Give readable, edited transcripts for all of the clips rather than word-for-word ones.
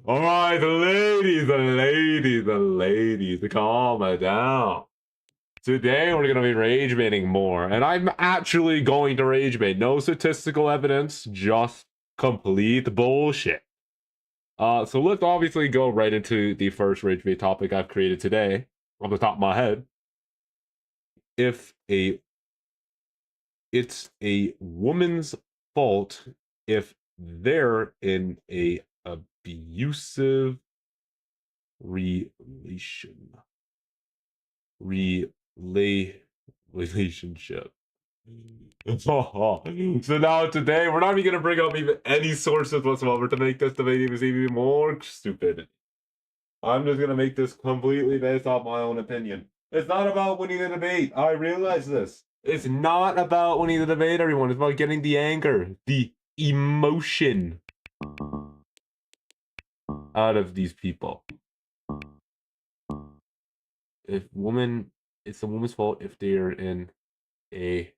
Alright, the ladies, calm down. Today we're gonna be rage baiting more, and I'm actually going to rage bait. No statistical evidence, just complete bullshit. So let's obviously go right into the first rage bait topic I've created today, off the top of my head. It's a woman's fault if they're in a abusive relationship. So now today we're not even gonna bring up even any sources whatsoever to make this debate even more stupid. I'm just gonna make this completely based off my own opinion. It's not about winning the debate. I realize this. It's not about winning the debate, everyone. It's about getting the anger, the emotion out of these people. It's a woman's fault if they're in a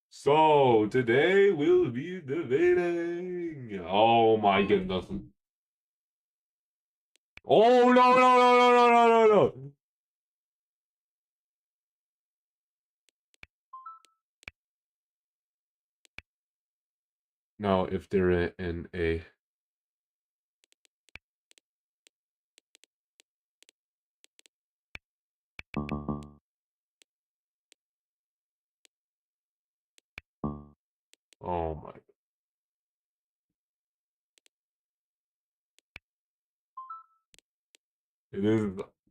So today we'll be debating. Oh my goodness. Oh no. No, if they're in a Oh my.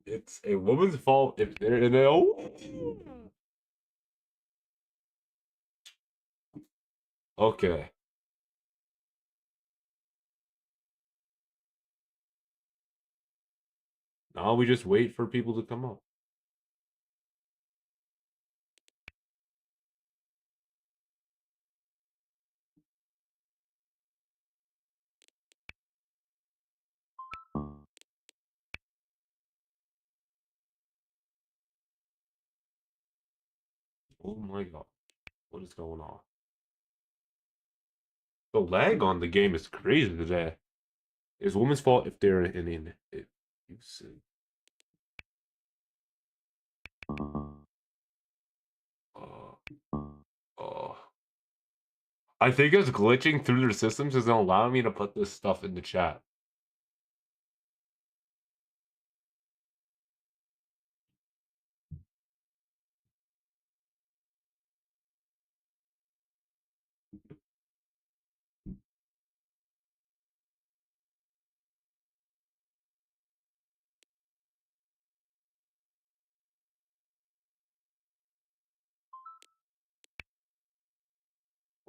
It's a woman's fault if they're in a Okay. Now we just wait for people to come up. Oh my god. What is going on? The lag on the game is crazy today. It's a woman's fault if they're in an abusive. Uh, I think it's glitching through their systems isn't allowing me to put this stuff in the chat.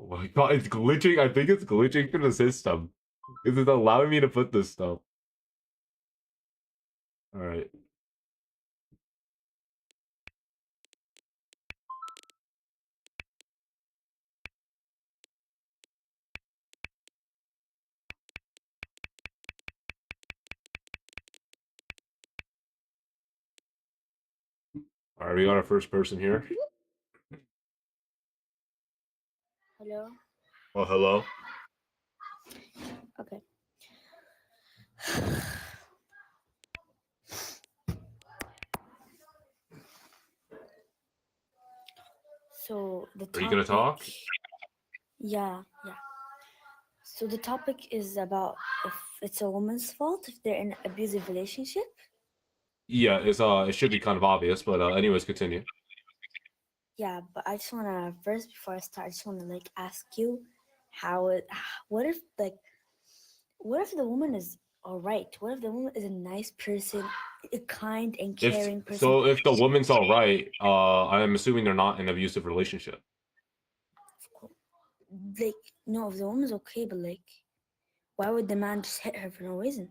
Oh my god, it's glitching. I think it's glitching through the system. Is it allowing me to put this stuff? Alright. Alright, we got our first person here. Hello? Oh, hello? Okay. So the topic... Are you gonna talk? Yeah. So the topic is about if it's a woman's fault if they're in an abusive relationship. Yeah, it should be kind of obvious, but anyways, continue. Yeah, but I just wanna first before I start, I just wanna ask you what if the woman is all right? What if the woman is a nice person, a kind and caring person? So if the woman's all right, I'm assuming they're not in an abusive relationship. No, if the woman's okay, but why would the man just hit her for no reason?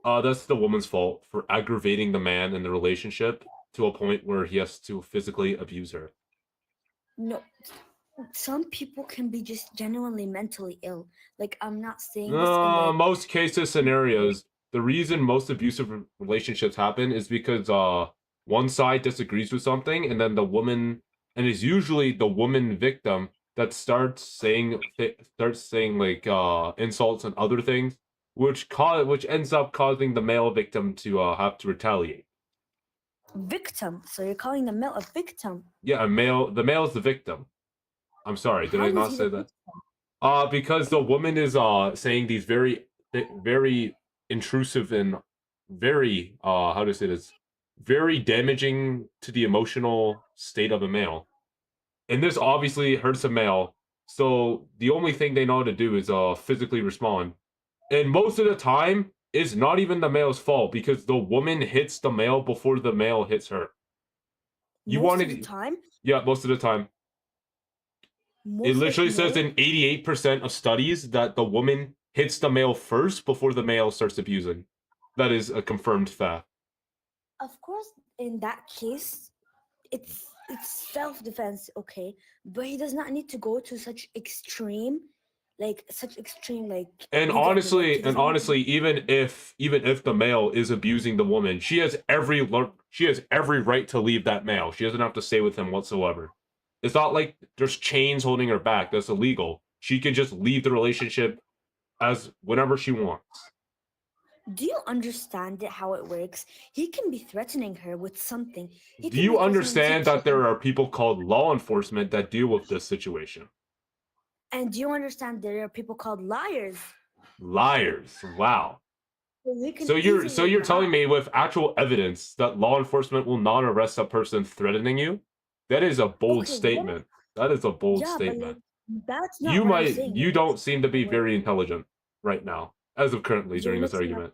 That's the woman's fault for aggravating the man in the relationship to a point where he has to physically abuse her. No, some people can be just genuinely mentally ill. Like, I'm not saying this in like Most cases scenarios, the reason most abusive relationships happen is because one side disagrees with something, and then the woman, and it's usually the woman victim that starts saying like insults and other things, which ends up causing the male victim to have to retaliate. victim. So you're calling the male a victim. Yeah, the male is the victim. I'm sorry, did I How is not he say the that? victim? Because the woman is saying these very intrusive and very how to say this, very damaging to the emotional state of a male. And this obviously hurts a male. So the only thing they know how to do is physically respond. And most of the time it's not even the male's fault because the woman hits the male before the male hits her. You Most of the wanted time, Yeah, most of the time. It most like literally says male. in 88% of studies that the woman hits the male first before the male starts abusing. That is a confirmed fact. Of course, in that case, it's self-defense, okay, but he does not need to go to such extreme, like, And you get me, like, he honestly, does not need to. even if the male is abusing the woman, she has every right to leave that male. She doesn't have to stay with him whatsoever. It's not like there's chains holding her back. That's illegal. She can just leave the relationship as whenever she wants. Do you understand how it works? He can be threatening her with something. He Do can be you threatening to understand that change. there are people called law enforcement that deal with this situation? And do you understand there are people called liars? Liars. Wow. So he So can you're easily lie. telling me with actual evidence that law enforcement will not arrest a person threatening you? That is a bold Okay, what if, statement. That is a bold yeah, but like, statement. that's not what I'm saying. You Like, that's don't seem to be what very intelligent right now, as of currently you're during this mixing up. argument.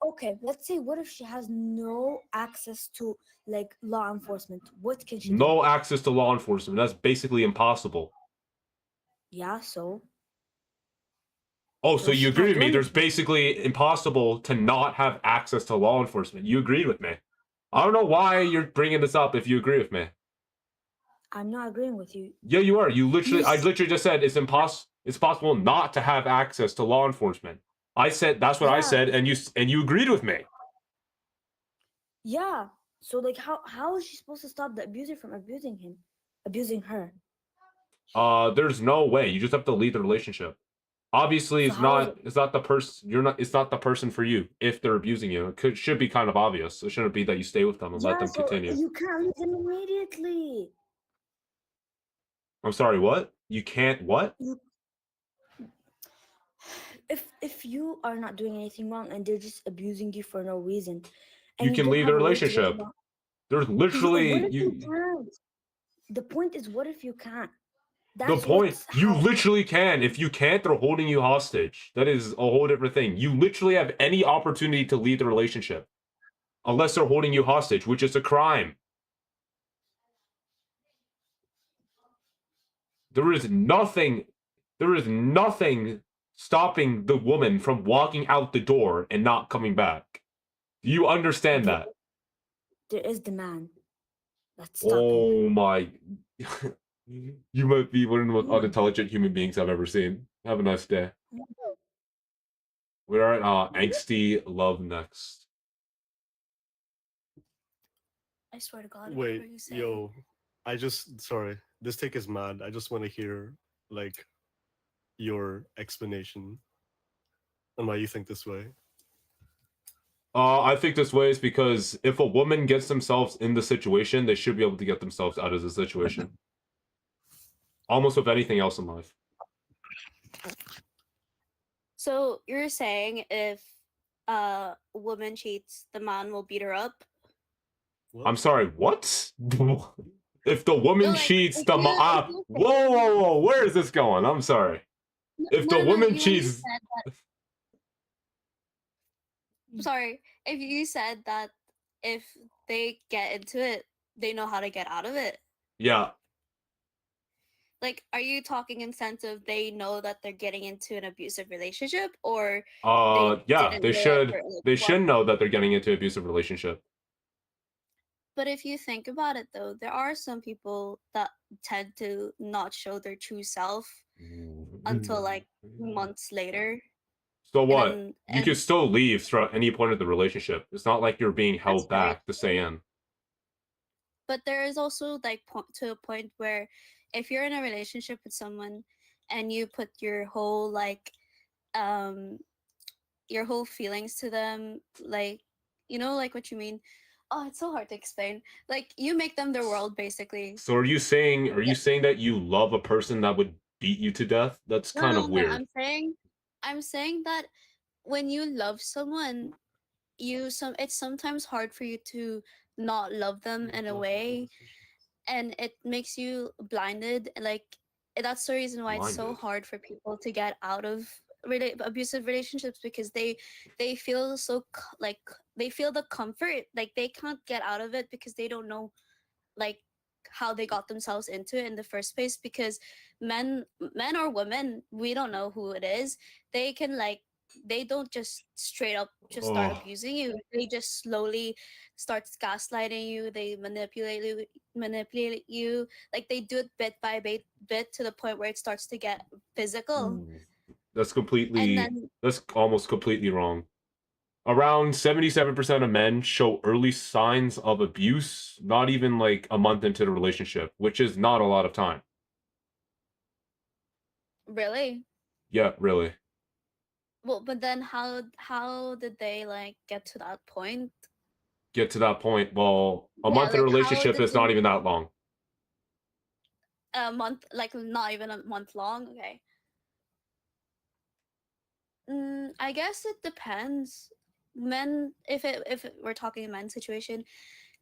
Okay, let's say, what if she has no access to like law enforcement? What can she do? No access to law enforcement. That's basically impossible. Yeah, so Oh, so so you she agree can't with do me? There's anything. basically impossible to not have access to law enforcement. You agreed with me. I don't know why you're bringing this up if you agree with me. I'm not agreeing with you. Yeah, you are. You I s- literally just said it's possible not to have access to law enforcement. I said that's what I yeah, said, and you agreed with me. yeah. So like, how is she supposed to stop the abuser from abusing him, abusing her? There's no way. You just have to leave the relationship. Obviously, So how is it? it's not the person it's not the person for you if they're abusing you. Should be kind of obvious. It shouldn't be that you stay with them and let Yeah, them so continue. you can't leave them immediately. I'm sorry, what? You can't what? You, if you are not doing anything wrong and they're just abusing you for no reason, You and you can don't leave the have a way to go to relationship. law. There's What literally if you can't? The point is, what if you can't? the That's point. what's You how. literally can. If you can't, they're holding you hostage. That is a whole different thing. You literally have any opportunity to leave the relationship unless they're holding you hostage, which is a crime. There is nothing there is nothing stopping the woman from walking out the door and not coming back. Do you understand There, that? there is the man that's stopping her. Oh my. You might be one of the most Yeah. unintelligent human beings I've ever seen. Have a nice day. We're at angsty love next. I swear to God, whatever Wait, you say. yo, sorry. This take is mad. I just want to hear like your explanation on why you think this way. I think this way is because if a woman gets themselves in the situation, they should be able to get themselves out of the situation. Almost with anything else in life. So you're saying if a woman cheats, the man will beat her up? What? I'm sorry, what? If the woman Like, cheats, if the you, if you whoa, where is this going? I'm sorry. If the no, woman you cheats, said sorry. If you said that if they get into it, they know how to get out of it. yeah, Like, are you talking in sense of they know that they're getting into an abusive relationship, or they yeah, didn't know it for, like, they one? should know that they're getting into an abusive relationship. But if you think about it, though, there are some people that tend to not show their true self until like months later, So and what? then You could still leave throughout any point of the relationship. It's not like you're being that's held very back to stay true. in. But there is also like to a point where if you're in a relationship with someone and you put um your whole feelings to them, like, you know, like what you mean. Oh, it's so hard to explain. Like, you make them their world, basically. So are you saying Yeah. that you love a person that would beat you to death? That's No, kind no, of no. weird. I'm saying that when you love someone, it's sometimes hard for you to not love them in a way, and it makes you blinded. Like, that's the reason why it's so Blinded. hard for people to get out of abusive relationships, because they feel like they feel the comfort, like they can't get out of it because they don't know, like, how they got themselves into it in the first place. Because men or women, we don't know who it is, they can, like, they don't just straight up just start Oh, abusing you. They just slowly start gaslighting you. They manipulate you, like they do it bit by bit to the point where it starts to get physical. that's And then almost completely wrong. Around 77% of men show early signs of abuse, not even like a month into the relationship, which is not a lot of time. really, Yeah, really. well, but then how did they like get to that point? Get to that point. Well, a Yeah, month in a like how relationship did is they, not even that long. a month, like not even a month long? Okay. I guess it depends. Men, if we're talking a men's situation,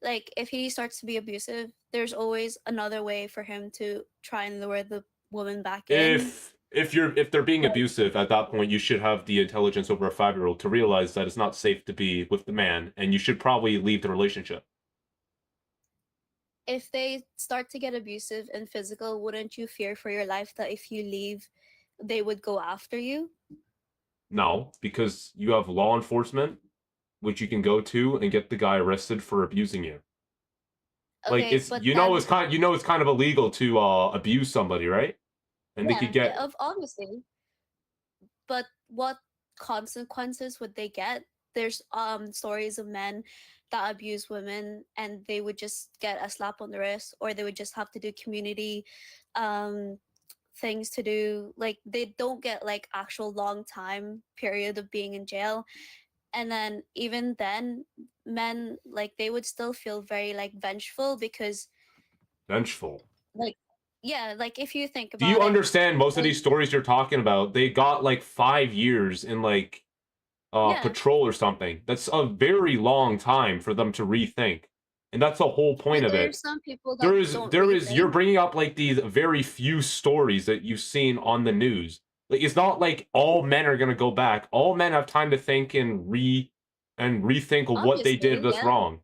like if he starts to be abusive, there's always another way for him to try and lure the woman back in. If they're being Like, abusive at that point, you should have the intelligence over a 5-year-old to realize that it's not safe to be with the man, and you should probably leave the relationship. if they start to get abusive and physical, wouldn't you fear for your life that if you leave, they would go after you? No, because you have law enforcement, which you can go to and get the guy arrested for abusing you. Like Okay, but then it's kind of illegal to abuse somebody, right? And they could yeah, get of obviously. But what consequences would they get? There's stories of men that abuse women and they would just get a slap on the wrist, or they would just have to do community um things to do, like they don't get like actual long time period of being in jail. And then even then, men, like they would still feel very like vengeful, because vengeful. like, yeah, like if you think Do you about it, understand most of like, these stories you're talking about? They got like 5 years in like yeah, patrol or something. That's a very long time for them to rethink. And that's the whole point but of it. there's some people that don't You're rethink. bringing up like these very few stories that you've seen on the news. Like it's not like all men are gonna go back. All men have time to think and rethink of what they did Obviously, that's yeah. wrong.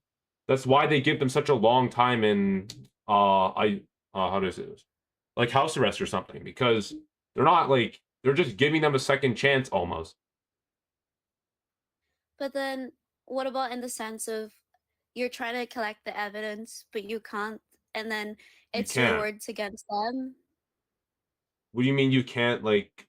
That's why they give them such a long time in how do I say this? Like house arrest or something, because they're just giving them a second chance almost. But then, what about in the sense of you're trying to collect the evidence, but you can't, and then You it's your can't. words against them? What do you mean you can't like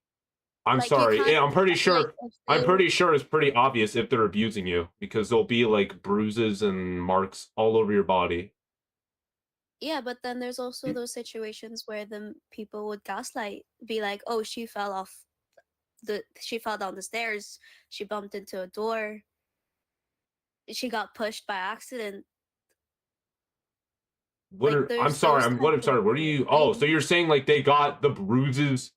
I'm Like, you sorry. can't, Yeah, like, if I'm they, pretty sure it's pretty obvious if they're abusing you because there'll be like bruises and marks all over your body. yeah, but then there's also those situations where the people would gaslight, be like, oh, she fell down the stairs, she bumped into a door, she got pushed by accident. Like, I'm there's sorry. those type I'm of sorry. What are you? Oh, so things. you're saying like they got the bruises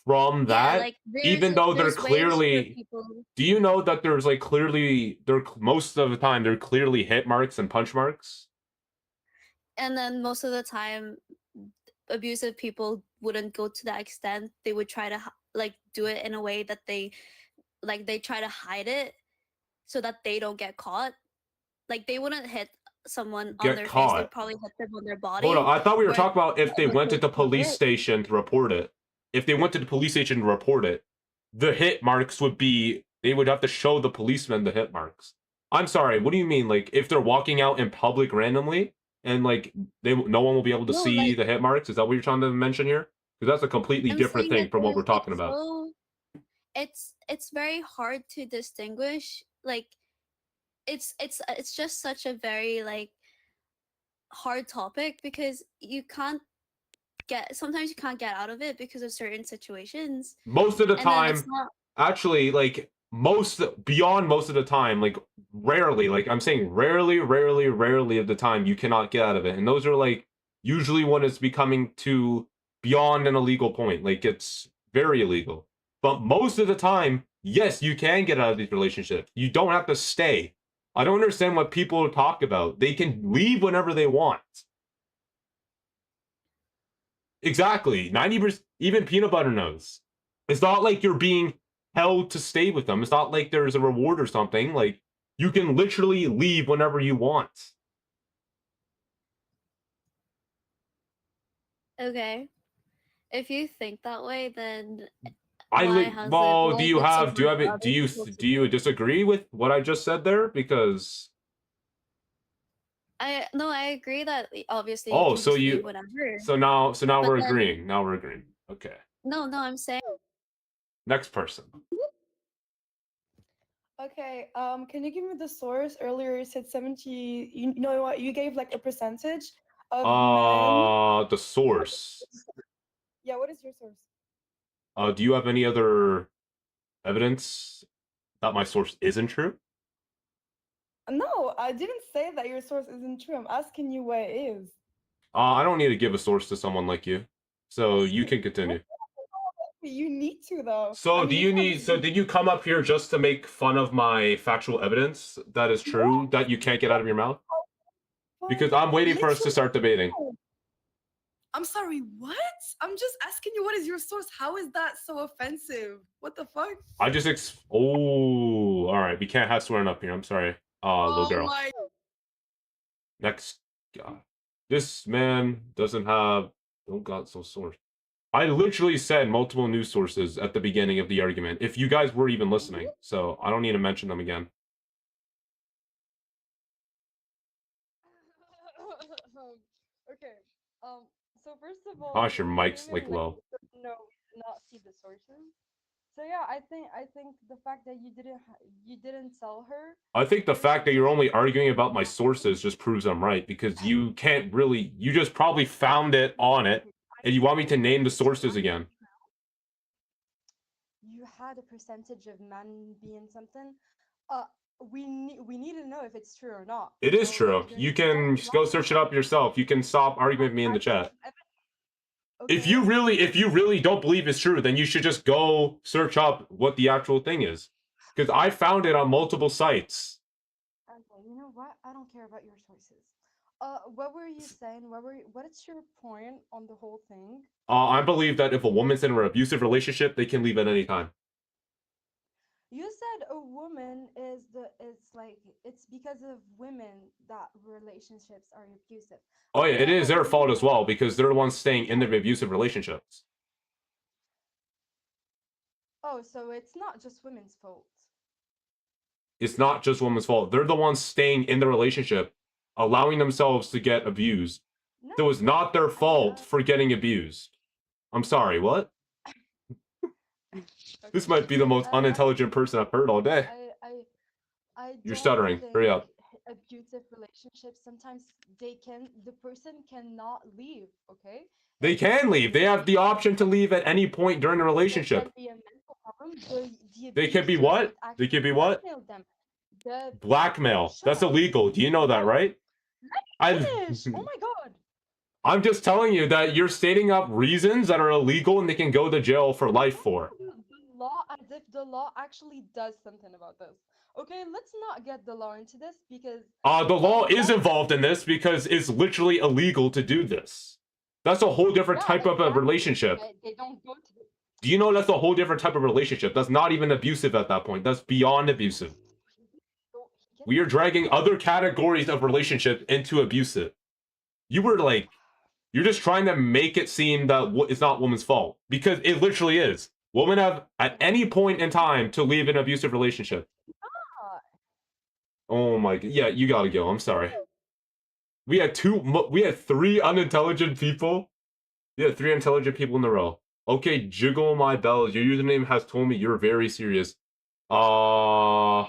from Yeah, that, like there's even though they're there's ways for clearly. people. Do you know that there's like clearly they're most of the time they're clearly hit marks and punch marks? And then most of the time, abusive people wouldn't go to that extent. They would try to like do it in a way that they try to hide it so that they don't get caught. Like, they wouldn't hit someone on Get their face, they'd caught. probably hit them on their Hold on. body, I thought we were where talking about if they which went to would the cover police it. station to report it. If they went to the police station to report it, the hit marks would be they would have to show the policeman the hit marks. I'm sorry, what do you mean? Like, if they're walking out in public randomly and like no one will be able to No, see like the hit marks? Is that what you're trying to mention here? Because that's a completely I'm different saying thing that from what we're talking it's about. so it's very hard to distinguish. Like it's just such a very like hard topic because sometimes you can't get out of it because of certain situations, Most of the and then it's time, not. actually, like beyond most of the time, like rarely, like I'm saying rarely of the time you cannot get out of it. And those are like usually when it's becoming to beyond an illegal point. Like it's very illegal. But most of the time, yes, you can get out of these relationships. You don't have to stay. I don't understand what people talk about. They can leave whenever they want. Exactly. 90%, even peanut butter knows. It's not like you're being held to stay with them. It's not like there's a reward or something. Like, you can literally leave whenever you want. Okay, if you think that way, then I why li- has it well, why is it so hard for other people to do you disagree with what I just said there? Because I agree that obviously you oh, can just leave whenever, so now but we're then agreeing. Now we're agreeing. Okay. no, I'm saying Next person. Okay, can you give me the source? Earlier you said 70, you know what, you gave like a percentage of men. The source. Yeah, what is your source? Do you have any other evidence that my source isn't true? No, I didn't say that your source isn't true. I'm asking you what it is. I don't need to give a source to someone like you. So you can continue. You need to though. So I do mean, you can't need just so did you come up here just to make fun of my factual evidence that is true that you can't get out of your mouth? Because I'm waiting for us to start debating. I'm sorry, what? I'm just asking you what is your source? How is that so offensive? What the fuck? I just all right, we can't have swearing up here. I'm sorry. Little girl. my Next guy. This man doesn't have oh god so source. I literally said multiple news sources at the beginning of the argument, if you guys were even listening, so I don't need to mention them again. Okay. So first of all, Gosh, your you mic's didn't like even, low. no, not see the sources. So yeah, I think the fact that you didn't tell her. I think the your fact that you're sources only arguing about my sources just proves I'm right, because you can't really, you just probably found it on it, and you want me to name the sources again. You had a percentage of men being something. We need to know if it's true or not. It is So true. you're You don't can lie go search it up yourself. You can stop arguing with me in the chat. Okay. If you really don't believe it's true, then you should just go search up what the actual thing is. Because I found it on multiple sites. Okay, you know what? I don't care about your sources. What were you saying? What is your point on the whole thing? I believe that if a woman's in an abusive relationship, they can leave at any time. You said a woman it's because of women that relationships are abusive. Oh yeah, it Okay, is but their we fault know as well, because they're the ones staying in their abusive relationships. Oh, so it's not just women's fault. It's not just women's fault. They're the ones staying in the relationship, allowing themselves to get abused. No, So it's not their fault uh, for getting abused. I'm sorry, what? This okay. might be the most I unintelligent person I've heard all day. I You're don't stuttering. Hurry think up. abusive relationships sometimes the person cannot leave, okay? They It's can leave. They have the option to leave at any point during the there relationship. can be a mental problem. The They can be abuser what? could They actually can be what? blackmail them. The Blackmail. Shut That's up. illegal. Do you know that, right? Finish. Oh my god. I'm just telling you that you're stating up reasons that are illegal and they can go to jail for life for. The law, as if the law actually does something about this. Okay, let's not get the law into this because The law is law- involved in this because it's literally illegal to do this. That's a whole different Yeah, type of a exactly. relationship. They don't go to the Do you know that's a whole different type of relationship? That's not even abusive at that point. That's beyond abusive. We are dragging other categories of relationship into abusive. You're just trying to make it seem that it's not woman's fault, because it literally is. Women have at any point in time to leave an abusive relationship. Oh my god. Yeah, you gotta go. I'm sorry. We had three unintelligent people. Yeah, three intelligent people in a row. Okay, jiggle my bells. Your username has told me you're very serious. So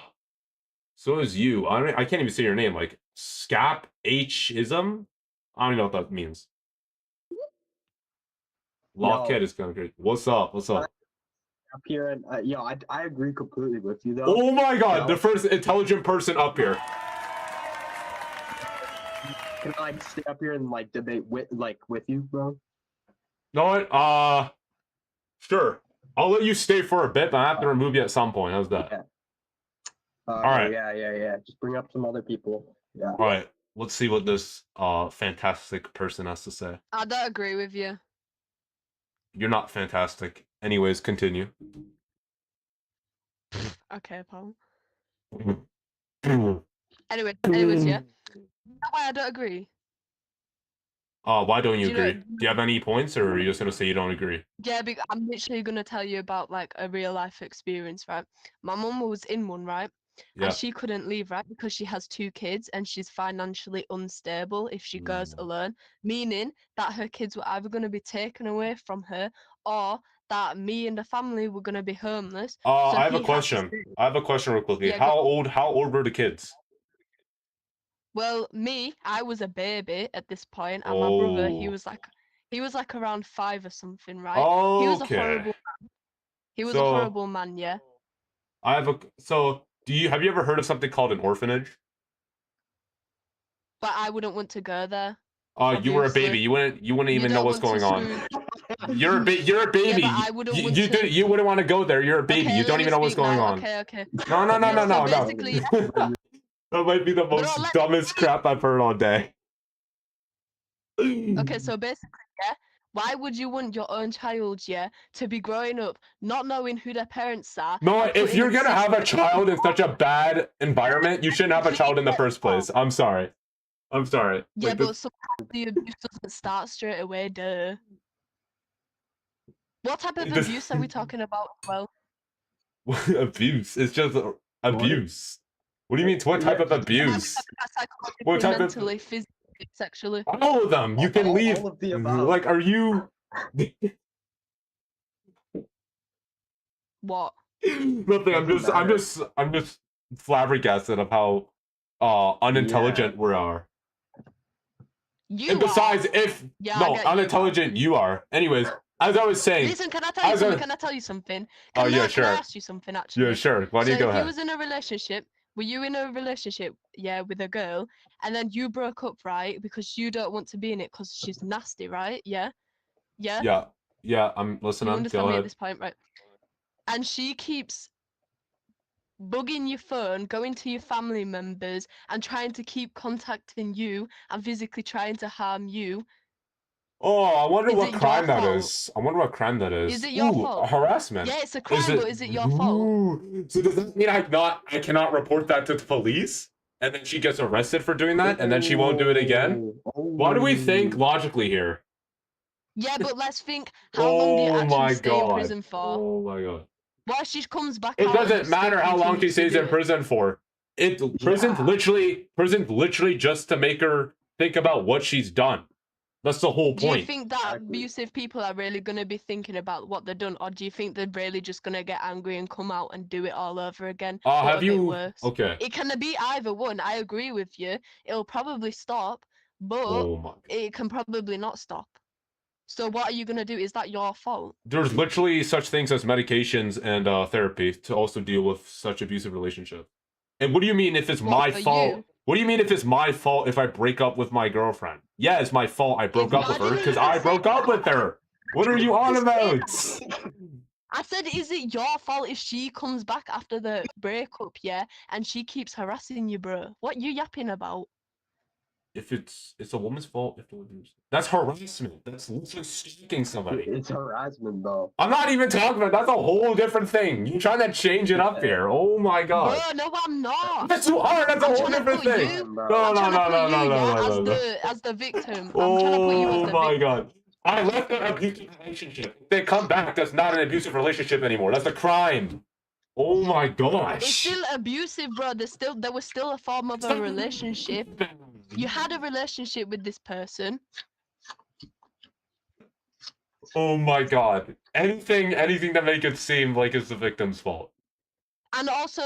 is you. I can't even say your name. Like Scap H-ism? I don't even know what that means. Lockhead is kind of great. What's up? What's up? Up here, and I agree completely with you though. Oh my god, No. the first intelligent person up here. Can I like stay up here and like debate with you, bro? Know what? Sure. I'll let you stay for a bit, but I have to remove you at some point. How's that? Yeah. Alright. Yeah. Just bring up some other people. Yeah. Alright. Let's see what this fantastic person has to say. I don't agree with you. You're not fantastic. Anyways, continue. Okay, pal. Why Anyways, yeah. Why I don't agree? Why don't you Do you know- agree? Do you have any points, or are you just gonna say you don't agree? Yeah, I'm literally gonna tell you about like a real life experience, right? My mum was in one, right? Yeah. And she couldn't leave, right? Because she has 2 kids and she's financially unstable if she goes alone, meaning that her kids were either gonna be taken away from her or that me and the family were gonna be homeless. So I have he a had to question. stay. I have a question real quickly. Yeah, go How old were the kids? Well, me, I was a baby at this point, and my brother, he Oh. was like around 5 or something, right? He was a Okay. horrible He was a So- horrible man, yeah. have you ever heard of something called an orphanage? But I wouldn't want to go there. You were a Obviously. baby. You wouldn't even know don't what's want going to on. You're a baby. I wouldn't want You to- wouldn't want to go there. You're a baby. Okay, You don't let even me know what's speak going now. on. Okay. No. Yeah, so basically- That might be the No, most let- dumbest crap I've heard all day. Okay, so basically, yeah, why would you want your own child, yeah, to be growing up not knowing who their parents are? No, and if put in you're a gonna have a system- child in such a bad environment, you shouldn't have a child in the first place. I'm sorry. Yeah, Like, but sometimes the abuse doesn't start straight away, duh. What type of This- abuse are we talking about? Well, abuse. It's just abuse. What do you mean? What type of abuse? psychologically, What type of- mentally, physically, sexually. All of them. You can All leave. of the above. Like, are you? What? Nothing. I'm just flabbergasted of how unintelligent we are. You And besides, are. if Yeah, I no get you. unintelligent you are. Anyways, as I was saying. Listen, can I tell you as something? I- Can I tell you something? Oh, Can yeah, I sure. ask you something actually? Yeah, sure. Why don't So you go if you ahead? was in a relationship, were you in a relationship, yeah, with a girl, and then you broke up, right? Because you don't want to be in it because she's nasty, right? Yeah? Yeah? Yeah. I'm listening. You understand Go me at ahead. this point, right? And she keeps bugging your phone, going to your family members, and trying to keep contacting you and physically trying to harm you. Oh, I wonder Is what it your crime that fault? is. I wonder what crime that is. Is it your Ooh, fault? harassment. Yeah, it's a crime, but is it your fault? Ooh. So does that mean I cannot report that to the police? And then she gets arrested for doing that, and then she won't do it again? Why do we think logically here? Yeah, but let's think, how long do you Oh my actually stay in god. prison for? Oh my god. Why she comes back It out and doesn't you still matter how long she continue to stays do in it? prison for. Prison's literally just to make her think about what she's done. That's the whole Do you point. think that abusive people are really going to be thinking about what they've done, or do you think they're really just going to get angry and come out and do it all over again? but Have a bit you worse? okay. It can be either one. I agree with you. It'll probably stop, but Oh my god. it can probably not stop. So what are you going to do? Is that your fault? There's literally such things as medications and therapy to also deal with such abusive relationship. And what do you mean if it's What, my for fault? you? What do you mean if it's my fault if I break up with my girlfriend? Yeah, it's my fault I broke up with her because I broke up with her. What are you on about? I said, is it your fault if she comes back after the breakup, yeah, and she keeps harassing you, bro? What you yapping about? If it's a woman's fault, that's harassment. That's literally stalking somebody. It's harassment, though. I'm not even talking about. That's a whole different thing. You're trying to change it up here. Oh my god. Bro, no, I'm not. Yes, you are. That's a I'm whole trying to different put thing. you- No, I'm no, trying no, to put no, you, no, yeah, no, no. as the victim. I'm trying to put you as Oh the my victim. god. I left an abusive relationship. If they come back, that's not an abusive relationship anymore. That's a crime. Oh my It's gosh. still abusive, bro. There was still a form of a relationship. You had a relationship with this person. Oh my god. Anything to make it seem like it's the victim's fault. And also,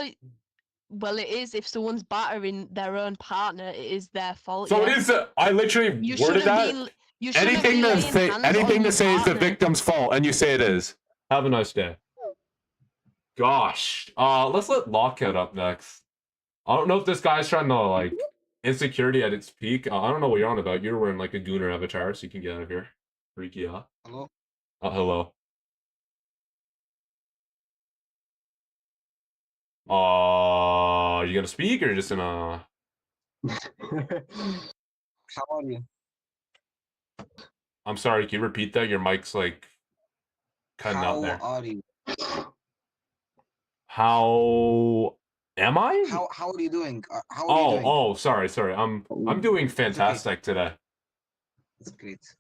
well, it is if someone's battering their own partner, it is their fault. So yeah? it is. I literally You worded shouldn't that. be. You shouldn't be Anything to laying say, hands anything on to your say is the partner. victim's fault, and you say it is. Have a nice day. Gosh. Let's let Lockout up next. I don't know if this guy's trying to like insecurity at its peak. I don't know what you're on about. You're wearing like a Gooner avatar, so you can get out of here. Freaky, huh? Hello? Hello. You gonna speak or just gonna? How are you? I'm sorry. Can you repeat that? Your mic's like cutting out there. How are you? How am I? How are you doing? How are you doing? Oh, sorry. I'm doing It's okay. fantastic today. That's great.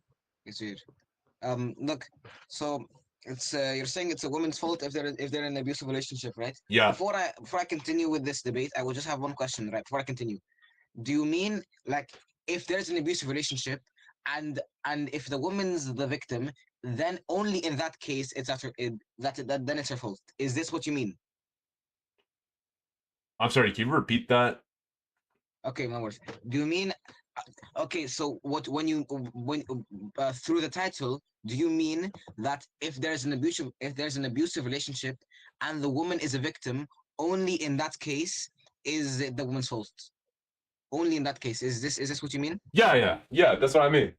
It's weird. Look, so it's you're saying it's a woman's fault if they're in an abusive relationship, right? Yeah. Before I continue with this debate, I will just have one question, right? Before I continue, do you mean like if there's an abusive relationship and if the woman's the victim, then only in that case it's then it's her fault? Is this what you mean? I'm sorry. Can you repeat that? Okay, no worries. Do you mean okay? So when through the title, do you mean that if there's an abusive relationship and the woman is a victim, only in that case is it the woman's fault? Only in that case is this what you mean? Yeah. That's what I mean.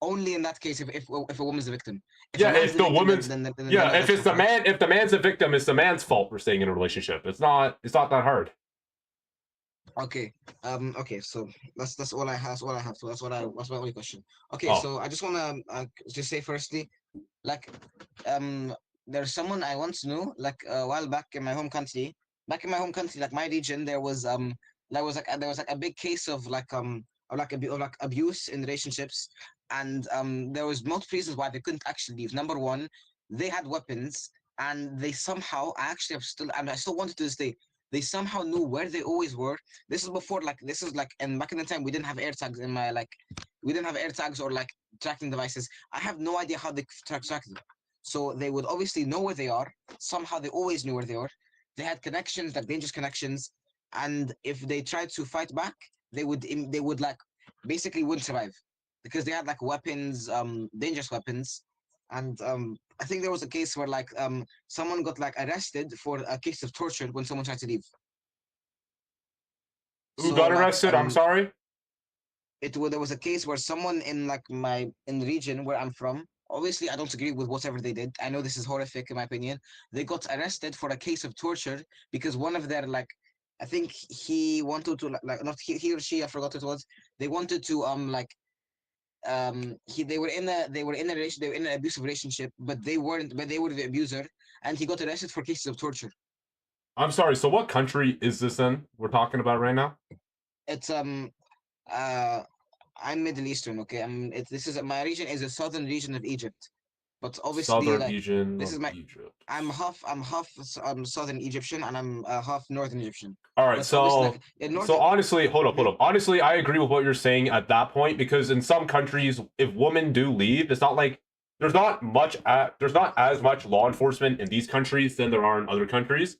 Only in that case, if a woman's a victim. If a Yeah, man's if the victim, woman's then yeah, if that's it's the okay. man, if the man's a victim, it's the man's fault for staying in a relationship. It's not that hard. Okay. Okay. So that's all I have. That's all I have. So that's my only question. Okay. Oh. So I just wanna just say firstly, like, there's someone I once knew, like a while back in my home country. Back in my home country, like my region, there was like a big case of like abuse in relationships, and there was multiple reasons why they couldn't actually leave. Number one, they had weapons, and they somehow I actually have still and I still wanted to this day. They somehow knew where they always were. This is before and back in the time we didn't have AirTags in my we didn't have AirTags or like tracking devices. I have no idea how they track them. So they would obviously know where they are. Somehow they always knew where they are. They had connections, like dangerous connections, and if they tried to fight back, they would like basically wouldn't survive because they had like weapons, dangerous weapons, and I think there was a case where like someone got like arrested for a case of torture when someone tried to leave. Who So, got like, arrested? I'm sorry. There was a case where someone in like in the region where I'm from. Obviously, I don't agree with whatever they did. I know this is horrific in my opinion. They got arrested for a case of torture because one of their like, I think he wanted to like not he or she, I forgot what it was. They wanted to they were in an abusive relationship, but they weren't, but they were the abuser, and he got arrested for cases of torture. I'm sorry. So what country is this in? We're talking about right now. It's I'm Middle Eastern, okay. This is my region is the southern region of Egypt, but obviously Southern like region this is of my Egypt. I'm half southern Egyptian and I'm half northern Egyptian. All right, But obviously, like, so honestly, hold up. Honestly, I agree with what you're saying at that point because in some countries, if women do leave, it's not like there's not as much law enforcement in these countries than there are in other countries,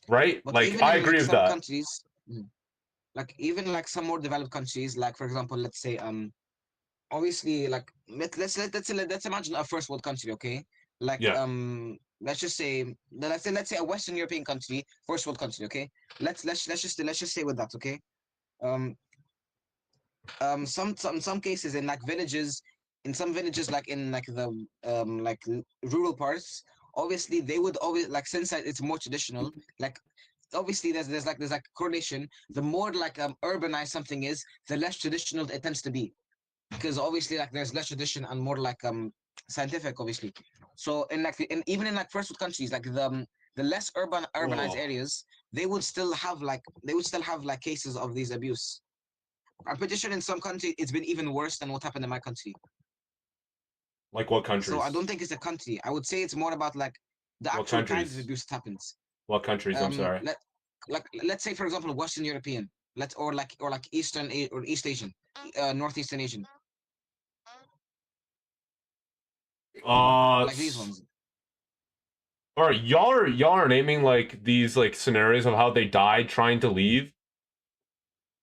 right? But Like even I in agree like with some that. countries, like even like some more developed countries, like for example, let's say obviously like let's imagine a first world country, okay? Like Yeah. let's say a Western European country, first world country, okay? Let's just say with that, okay? Some cases in like villages, in some villages like in like the like rural parts, obviously they would always like since it's more traditional, like obviously there's like correlation. The more like urbanized something is, the less traditional it tends to be, because obviously like there's less tradition and more like scientific, obviously. So in like even in like first world countries, like the less urbanized areas, they would still have like cases of these abuse. I'm pretty sure in some countries it's been even worse than what happened in my country. Like what countries? So I don't think it's a country. I would say it's more about like the What actual kind of countries? abuse that happens. What countries? I'm sorry. Let's say for example Western European, or like Eastern or East Asian, Northeastern Asian, like these ones. All right, y'all are naming like these like scenarios of how they died trying to leave.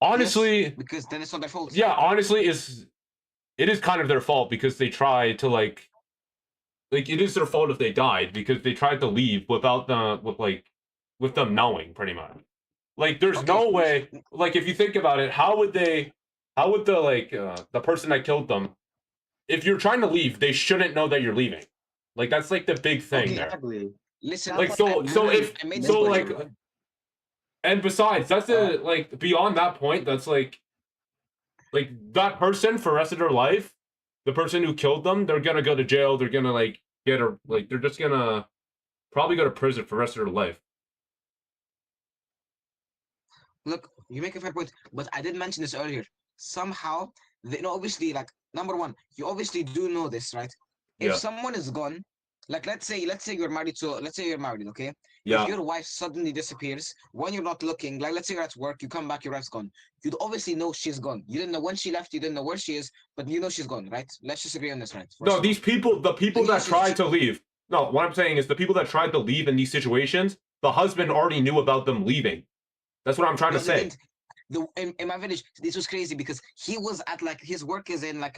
Honestly, Yes, because then it's not their fault. yeah, honestly, it is kind of their fault because they tried to like it is their fault if they died because they tried to leave without with them knowing pretty much. Like there's Okay. no way, like if you think about it, how would the the person that killed them, if you're trying to leave, they shouldn't know that you're leaving. Like that's like the big thing there. Exactly. Listen, Like and besides, that's like beyond that point, that's like that person for the rest of their life, the person who killed them, they're gonna go to jail, they're gonna like get a they're just gonna probably go to prison for the rest of their life. Look, you make a fair point, but I did mention this earlier. Somehow, obviously, like number one, you obviously do know this, right? If Yeah. someone is gone, like let's say you're married, okay? Yeah. If your wife suddenly disappears when you're not looking, like let's say you're at work, you come back, your wife's gone. You'd obviously know she's gone. You didn't know when she left, you didn't know where she is, but you know she's gone, right? Let's just agree on this, right? No, the people that tried to leave. No, what I'm saying is the people that tried to leave in these situations, the husband already knew about them leaving. That's what I'm trying to say. In my village, this was crazy because he was at like his work is in like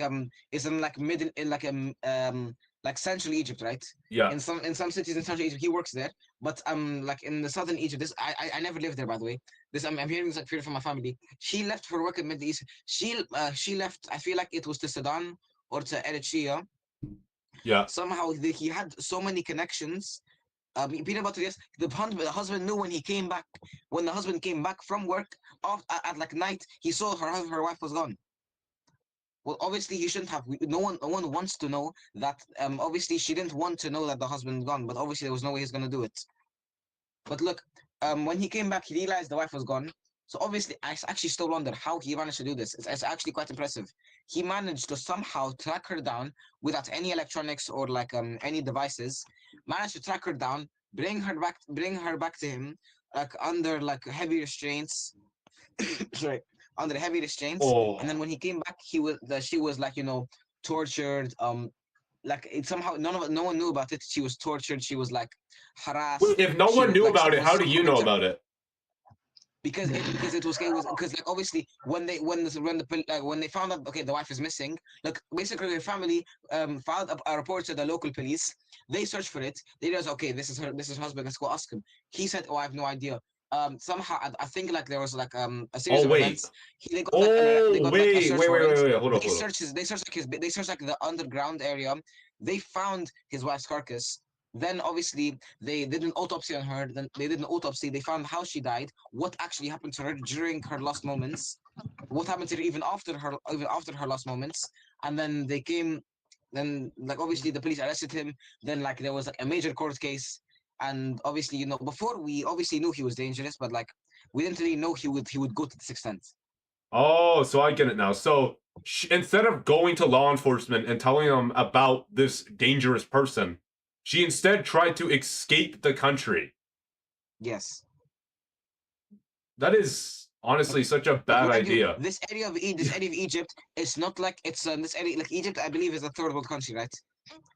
central Egypt, right? Yeah. In some cities in central Egypt, he works there. But like in the southern Egypt, I never lived there, by the way. I'm hearing this like from my family. She left for work in Middle East. She left. I feel like it was to Sudan or to Eritrea. Yeah. Somehow he had so many connections. Peanut butter, yes. The husband knew when he came back. When the husband came back from work at like night, he saw her wife was gone. Well, obviously he shouldn't have. No one wants to know that. Obviously she didn't want to know that the husband was gone, but obviously there was no way he's gonna do it. But look, when he came back, he realized the wife was gone. So obviously, I actually still wonder how he managed to do this. It's actually quite impressive. He managed to somehow track her down without any electronics or like any devices. Managed to track her down, bring her back to him, like under like heavy restraints. Sorry, under heavy restraints. Oh. And then when he came back, she was like tortured. Like it somehow no one knew about it. She was tortured. She was like harassed. Wait, if no one knew about it, how do you know about it? Because it was like obviously when they found out, okay, the wife is missing, like basically her family filed a report to the local police. They searched for it. They realized, okay, this is her husband, let's go ask him. He said, oh, I have no idea. Somehow I think like there was like a series of events. They got Wait, hold on. They searched like the underground area. They found his wife's carcass. Then obviously they did an autopsy on her. Then they did an autopsy. They found how she died, what actually happened to her during her last moments, what happened to her even after her last moments. And then they came. Then like obviously the police arrested him. Then like there was like a major court case. And obviously before we obviously knew he was dangerous, but like we didn't really know he would go to this extent. Oh, so I get it now. So instead of going to law enforcement and telling them about this dangerous person, she instead tried to escape the country. Yes. That is honestly such a bad idea. This area of Egypt, it's not like it's this area like Egypt. I believe is a third world country, right?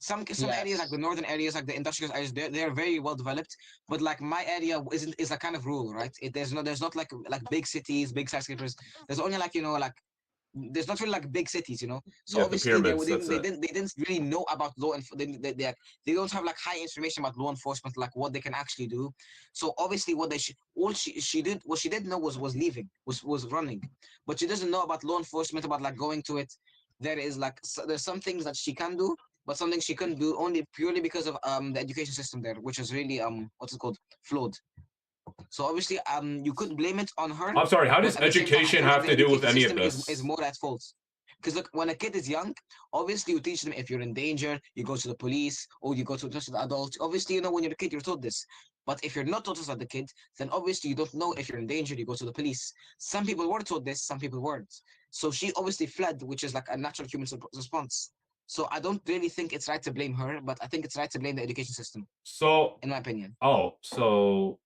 Some areas like the northern areas, like the industrial areas, they're very well developed. But like my area is like kind of rural, right? There's not like big cities, big skyscrapers. There's only like there's not really like big cities, So Yeah, obviously the pyramids, they didn't really know about law enforcement. They don't have like high information about law enforcement, like what they can actually do. So obviously what she did know was leaving, was running, but she doesn't know about law enforcement, about like going to it. There's some things that she can do, but something she couldn't do only purely because of the education system there, which is really what's it called, flawed. So obviously you could blame it on her. I'm sorry, how does education have to do with any of this? Is more at fault. Because look, when a kid is young, obviously you teach them if you're in danger, you go to the police or you go to the adults. Obviously, when you're a kid, you're taught this. But if you're not taught this as a kid, then obviously you don't know if you're in danger, you go to the police. Some people were taught this, some people weren't. So she obviously fled, which is like a natural human response. So I don't really think it's right to blame her, but I think it's right to blame the education system, So, in my opinion. so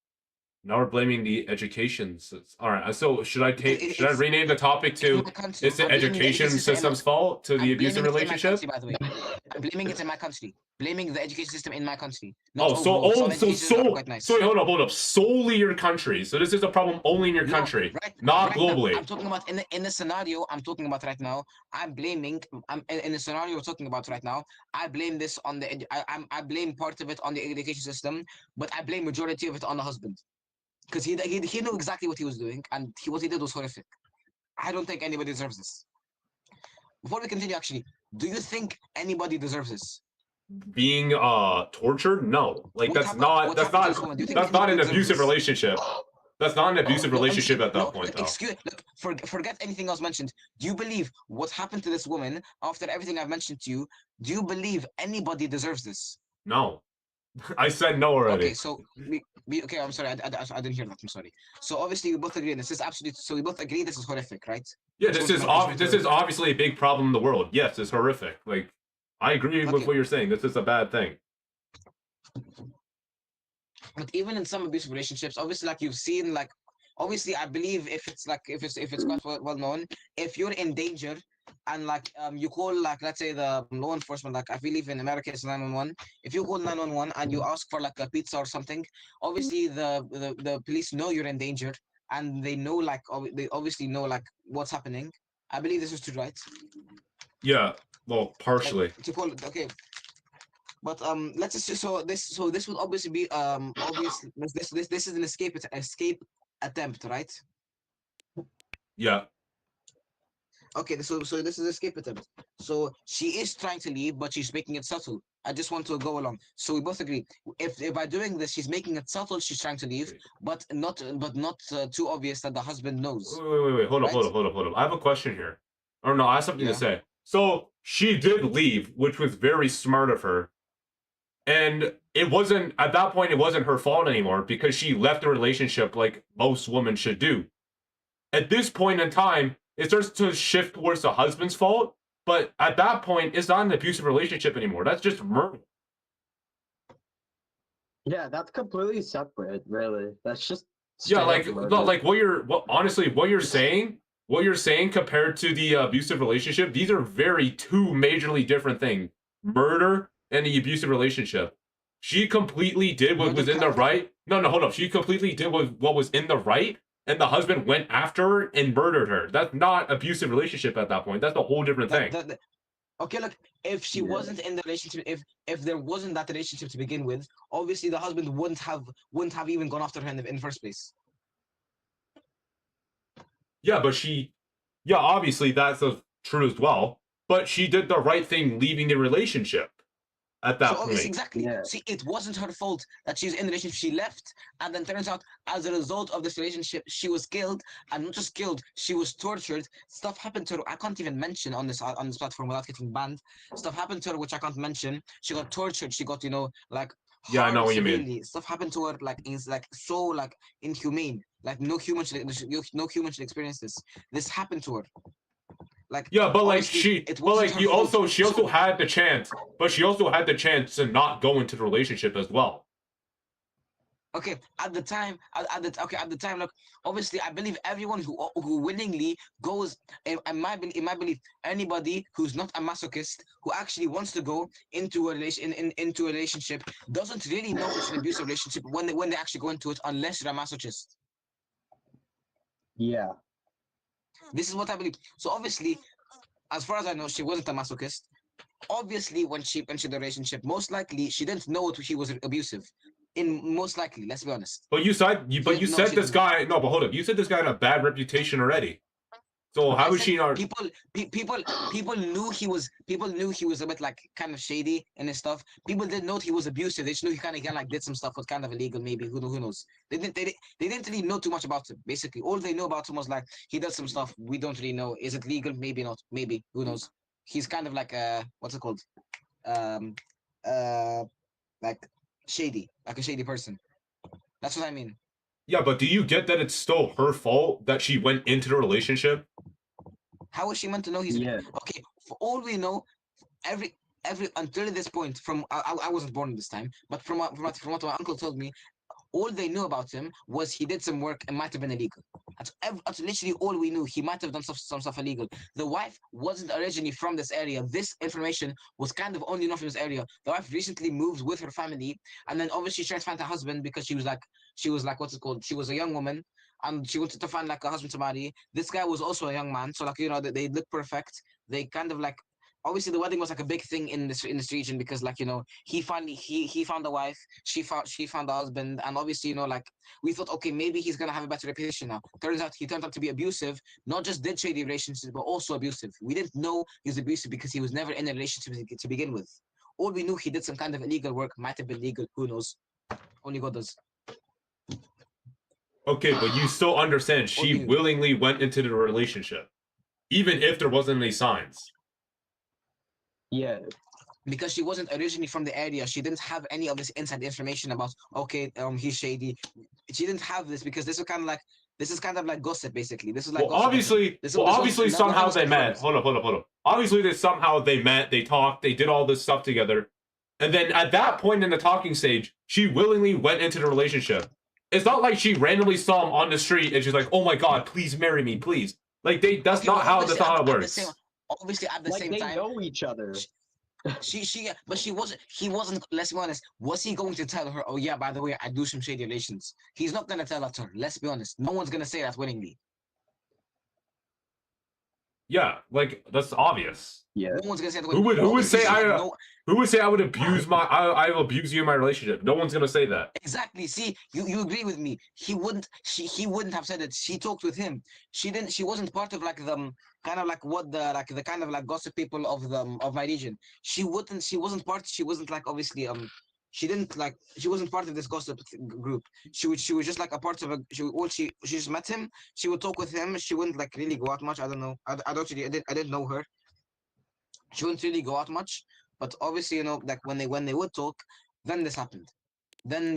now we're blaming the education system. All right. So should I Because should I rename the topic in to my country, "Is the I'm blaming the education education system in my, system's fault to the I'm abusive blaming it in my relationship"? country, by the way. I'm blaming it in my country. Blaming the education system in my country. Not Oh, overall. Some so educations are quite nice. so wait, hold up. Solely your country. So this is a problem only in your No, country, right, not right globally. now, I'm talking about in the scenario I'm talking about right now. I'm blaming. I'm in the scenario we're talking about right now. I blame this on the. I blame part of it on the education system, but I blame majority of it on the husband, because he knew exactly what he was doing, and what he did was horrific. I don't think anybody deserves this. Before we continue, actually, do you think anybody deserves this? Being tortured? No. Like What happened to this woman? Do you think that's not an anybody deserves abusive this? relationship. That's not an abusive No, relationship at that no, point, look, though. excuse, look, forget anything else mentioned. Do you believe what happened to this woman after everything I've mentioned to you? Do you believe anybody deserves this? No. I said no already. Okay, so okay, I'm sorry, I didn't hear that. I'm sorry. So obviously we both agree this is absolutely. So we both agree this is horrific, right? Yeah, Just this want is to- I just want this to- is obviously a big problem in the world. Yes, it's horrific. Like, I agree with Okay. what you're saying. This is a bad thing. But even in some abusive relationships, obviously, like you've seen, like obviously, I believe if it's quite well known, if you're in danger and like you call, like, let's say the law enforcement, like I believe in America it's 911. If you call 911 and you ask for like a pizza or something, obviously the police know you're in danger, and they know, like they obviously know like what's happening. I believe this is true, right? Yeah, well, partially. To call it, okay. But let's just so this would obviously be obviously this is an escape attempt, right? Yeah. Okay, so this is escape attempt. So she is trying to leave, but she's making it subtle. I just want to go along. So we both agree. If by doing this, she's making it subtle, she's trying to leave, but not too obvious that the husband knows. Wait. Hold Right? up. I have a question here. Or no, I have something Yeah. to say. So she did leave, which was very smart of her. And it wasn't, at that point, it wasn't her fault anymore because she left the relationship like most women should do. At this point in time, it starts to shift towards the husband's fault. But at that point, it's not an abusive relationship anymore. That's just murder. Yeah, that's completely separate, really. That's just Yeah, straight up murder. like honestly, what you're saying compared to the abusive relationship, these are two majorly different things. Murder and the abusive relationship. She completely did what was in the right. No, hold up. She completely did what was in the right, and the husband went after her and murdered her. That's not abusive relationship at that point. That's a whole different thing. Okay, look, if she wasn't in the relationship, if there wasn't that relationship to begin with, obviously the husband wouldn't have even gone after her in the first place. Yeah, but obviously that's true as well. But she did the right thing leaving the relationship at that point. Exactly. Yeah. See, it wasn't her fault that she's in the relationship. She left, and then turns out, as a result of this relationship, she was killed, and not just killed, she was tortured. Stuff happened to her. I can't even mention on this platform without getting banned. Stuff happened to her which I can't mention. She got tortured. She got, like, yeah, I know what you severely. mean. Stuff happened to her like so like inhumane. Like no human should experience this. This happened to her. Like, yeah, but like she also had the chance, but she also had the chance to not go into the relationship as well. Okay, at the time, look, obviously, I believe everyone who willingly goes, in my belief, anybody who's not a masochist, who actually wants to go into a relationship, doesn't really know it's an abusive relationship when they actually go into it, unless you're a masochist. Yeah. This is what I believe. So obviously, as far as I know, she wasn't a masochist. Obviously, when she entered the relationship, most likely she didn't know he was abusive. Most likely, let's be honest. But you said this guy. No, but hold up. You said this guy had a bad reputation already. So how is she not? People knew he was a bit like kind of shady and his stuff. People didn't know he was abusive. They just knew he kind of like did some stuff was kind of illegal, maybe. Who knows? They didn't really know too much about him. Basically, all they know about him was like he does some stuff. We don't really know. Is it legal? Maybe not. Maybe. Who knows? He's kind of like what's it called? Like shady, like a shady person. That's what I mean. Yeah, but do you get that it's still her fault that she went into the relationship? How is she meant to know he's... Yeah. Okay, for all we know, every until this point, I wasn't born this time, but from what my uncle told me, all they knew about him was he did some work and might have been illegal. That's literally all we knew. He might have done some stuff illegal. The wife wasn't originally from this area. This information was kind of only known from this area. The wife recently moved with her family, and then obviously she tried to find her husband because she was like what's it called? She was a young woman, and she wanted to find like a husband to marry. This guy was also a young man, so like they look perfect. They kind of like obviously the wedding was like a big thing in this region because like he finally he found a wife, she found a husband, and obviously like we thought okay maybe he's gonna have a better reputation now. Turns out he turned out to be abusive, not just did shady relationships but also abusive. We didn't know he was abusive because he was never in a relationship to begin with. All we knew he did some kind of illegal work, might have been legal, who knows? Only God does. Okay, but you still understand she willingly went into the relationship, even if there wasn't any signs. Yeah. Because she wasn't originally from the area, she didn't have any of this inside information about okay, he's shady. She didn't have this because this is kind of like gossip basically. This is like well, obviously somehow they met. Hold up. Obviously somehow they met, they talked, they did all this stuff together. And then at that point in the talking stage, she willingly went into the relationship. It's not like she randomly saw him on the street and she's like, "Oh my god, please marry me, please." Like that's not how it works. Obviously at the like same they time, know each other. But he wasn't. Let's be honest. Was he going to tell her? Oh yeah, by the way, I do some shady relations. He's not gonna tell that to her. Let's be honest. No one's gonna say that willingly. Yeah, like that's obvious. Yeah. No one's gonna say that. Who would say I would abuse I will abuse you in my relationship? No one's gonna say that. Exactly. See, you agree with me. He wouldn't have said it. She talked with him. She didn't. She wasn't part of like the kind of like what the kind of like gossip people of my region. She wasn't part. She wasn't like obviously She didn't like. She wasn't part of this gossip group. She was just like a part of a. She just met him. She would talk with him. She wouldn't like really go out much. I don't know. I didn't know her. She wouldn't really go out much. But obviously, like when they would talk, then this happened. Then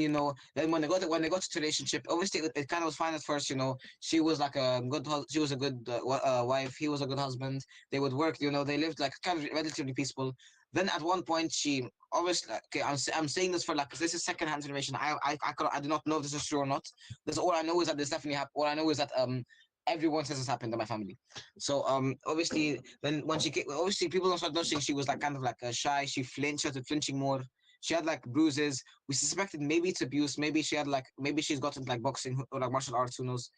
then when they got to the relationship, obviously it kind of was fine at first. She was like a good she was a good wife. He was a good husband. They would work. They lived like kind of relatively peaceful. Then at one point she obviously okay. I'm saying this for like this is secondhand information. I do not know if this is true or not. This all I know is that this definitely happened. All I know is that everyone says this happened in my family. So obviously then when she came, obviously people don't start noticing she was like kind of like shy. She started flinching more. She had like bruises. We suspected maybe it's abuse. Maybe she had like maybe she's gotten like boxing or like martial arts. Who knows?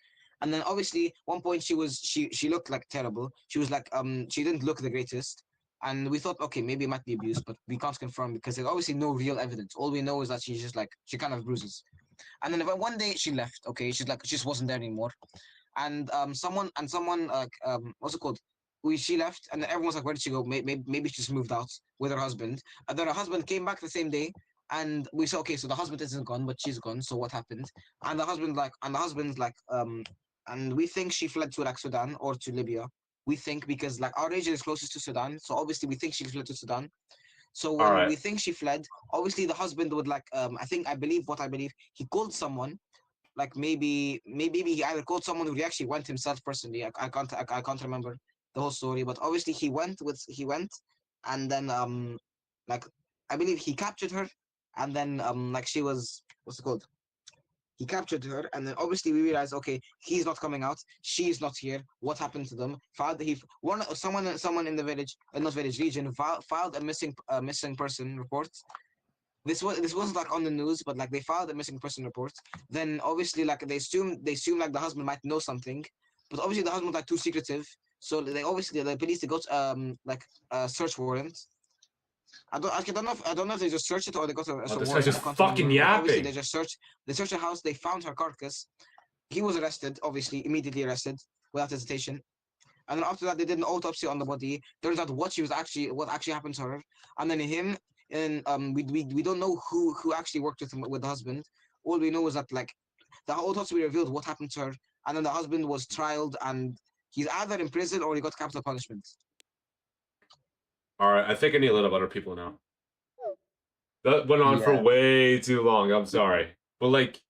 And then obviously one point she looked like terrible. She was like she didn't look the greatest. And we thought okay maybe it might be abuse, but we can't confirm because there's obviously no real evidence. All we know is that she's just like she kind of bruises. And then one day she left. Okay, she just wasn't there anymore. And someone what's it called? She left, and everyone was like, "Where did she go?" Maybe she just moved out with her husband. And then her husband came back the same day, and we said, "Okay, so the husband isn't gone, but she's gone. So what happened?" And the husband's like, and we think she fled to like Sudan or to Libya. We think because like our region is closest to Sudan, so obviously we think she fled to Sudan. So when we think she fled, obviously the husband would like I believe he called someone. Like maybe he either called someone or he actually went himself personally. I can't remember the whole story, but obviously he went, and then like I believe he captured her, and then like she was what's it called? He captured her, and then obviously we realized okay he's not coming out, she's not here. What happened to them? Someone in the village, not village region, filed a missing person report. This wasn't like on the news, but like they filed a missing person report. Then obviously like they assume like the husband might know something, but obviously the husband's like too secretive. So the police they got like a search warrant. I don't know if they just searched it or they got a this warrant. guy's just fucking yapping. Obviously they just searched the house. They found her carcass. He was arrested, obviously immediately arrested without hesitation. And then after that they did an autopsy on the body. Turns out what actually happened to her. And then him. And we don't know who actually worked with the husband. All we know is that like the autopsy revealed what happened to her, and then the husband was trialed, and he's either in prison or he got capital punishment. All right, I think I need to let up other people now. That went on for way too long. I'm sorry, but like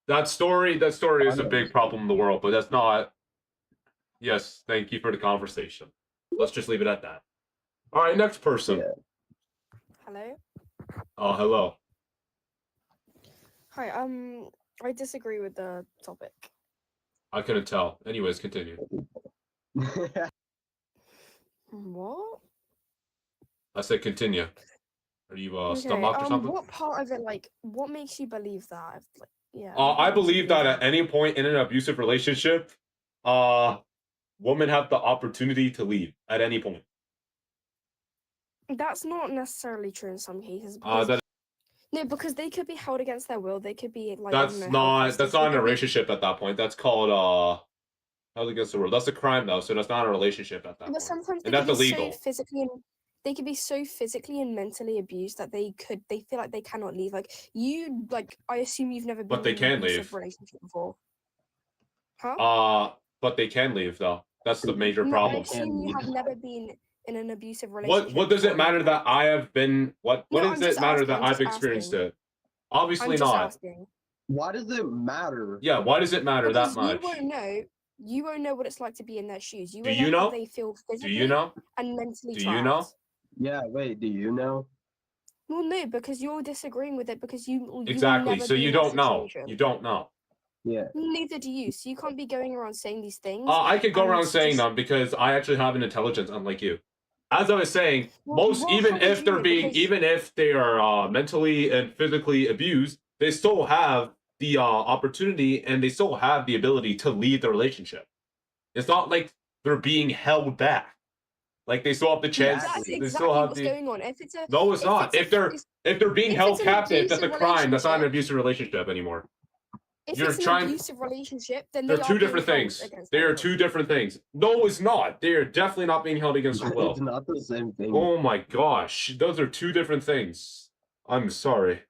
that story is a big problem in the world, but that's not. Yes, thank you for the conversation. Let's just leave it at that. All right, next person. Yeah. Hello. Oh, hello. Hi. I disagree with the topic. I couldn't tell. Anyways, continue. What? I said continue. Are you stomach or something? What part of it, like, what makes you believe that? Like, yeah. I believe that at any point in an abusive relationship, women have the opportunity to leave at any point. That's not necessarily true in some cases. No, because they could be held against their will. They could be like. That's not in a relationship at that point. That's called held against the world. That's a crime though, so that's not a relationship at that point. But sometimes and that's illegal. They could be so physically and mentally abused that they feel like they cannot leave. Like you, like I assume you've never been But they in an can abusive leave. relationship before. Huh? But they can leave though. That's the major No, problem. I assume you have never been in an abusive relationship. What does it matter that I have been? What does it matter that I've experienced it? Obviously not. Asking. Why does it matter? Yeah, why does it matter Because that much? You won't know what it's like to be in their shoes. You Do won't you know? how they feel physically Do you know? and mentally Do trapped. you know? Yeah, wait, do you know? Well, no, because you're disagreeing with it because you Exactly. never So been you in that don't know. situation. You don't know. Yeah. Neither do you. So you can't be going around saying these things. I could go and around saying just- them because I actually have an intelligence, unlike you. As I was saying, Well, even how if would they're you? being, Because- even if they are mentally and physically abused, they still have the opportunity and they still have the ability to leave the relationship. It's not like they're being held back. Like they still have the chance. That's They exactly still have what's the. going on. If it's a No, it's not. If they're being if held it's an captive, that's a abusive crime. That's not an relationship- abusive relationship anymore. if You're it's an trying- abusive relationship, then They're they two are different being held things. against They their are will. two different things. No, it's not. They are definitely not being held against their will. It's not the same thing. Oh my gosh, those are two different things. I'm sorry.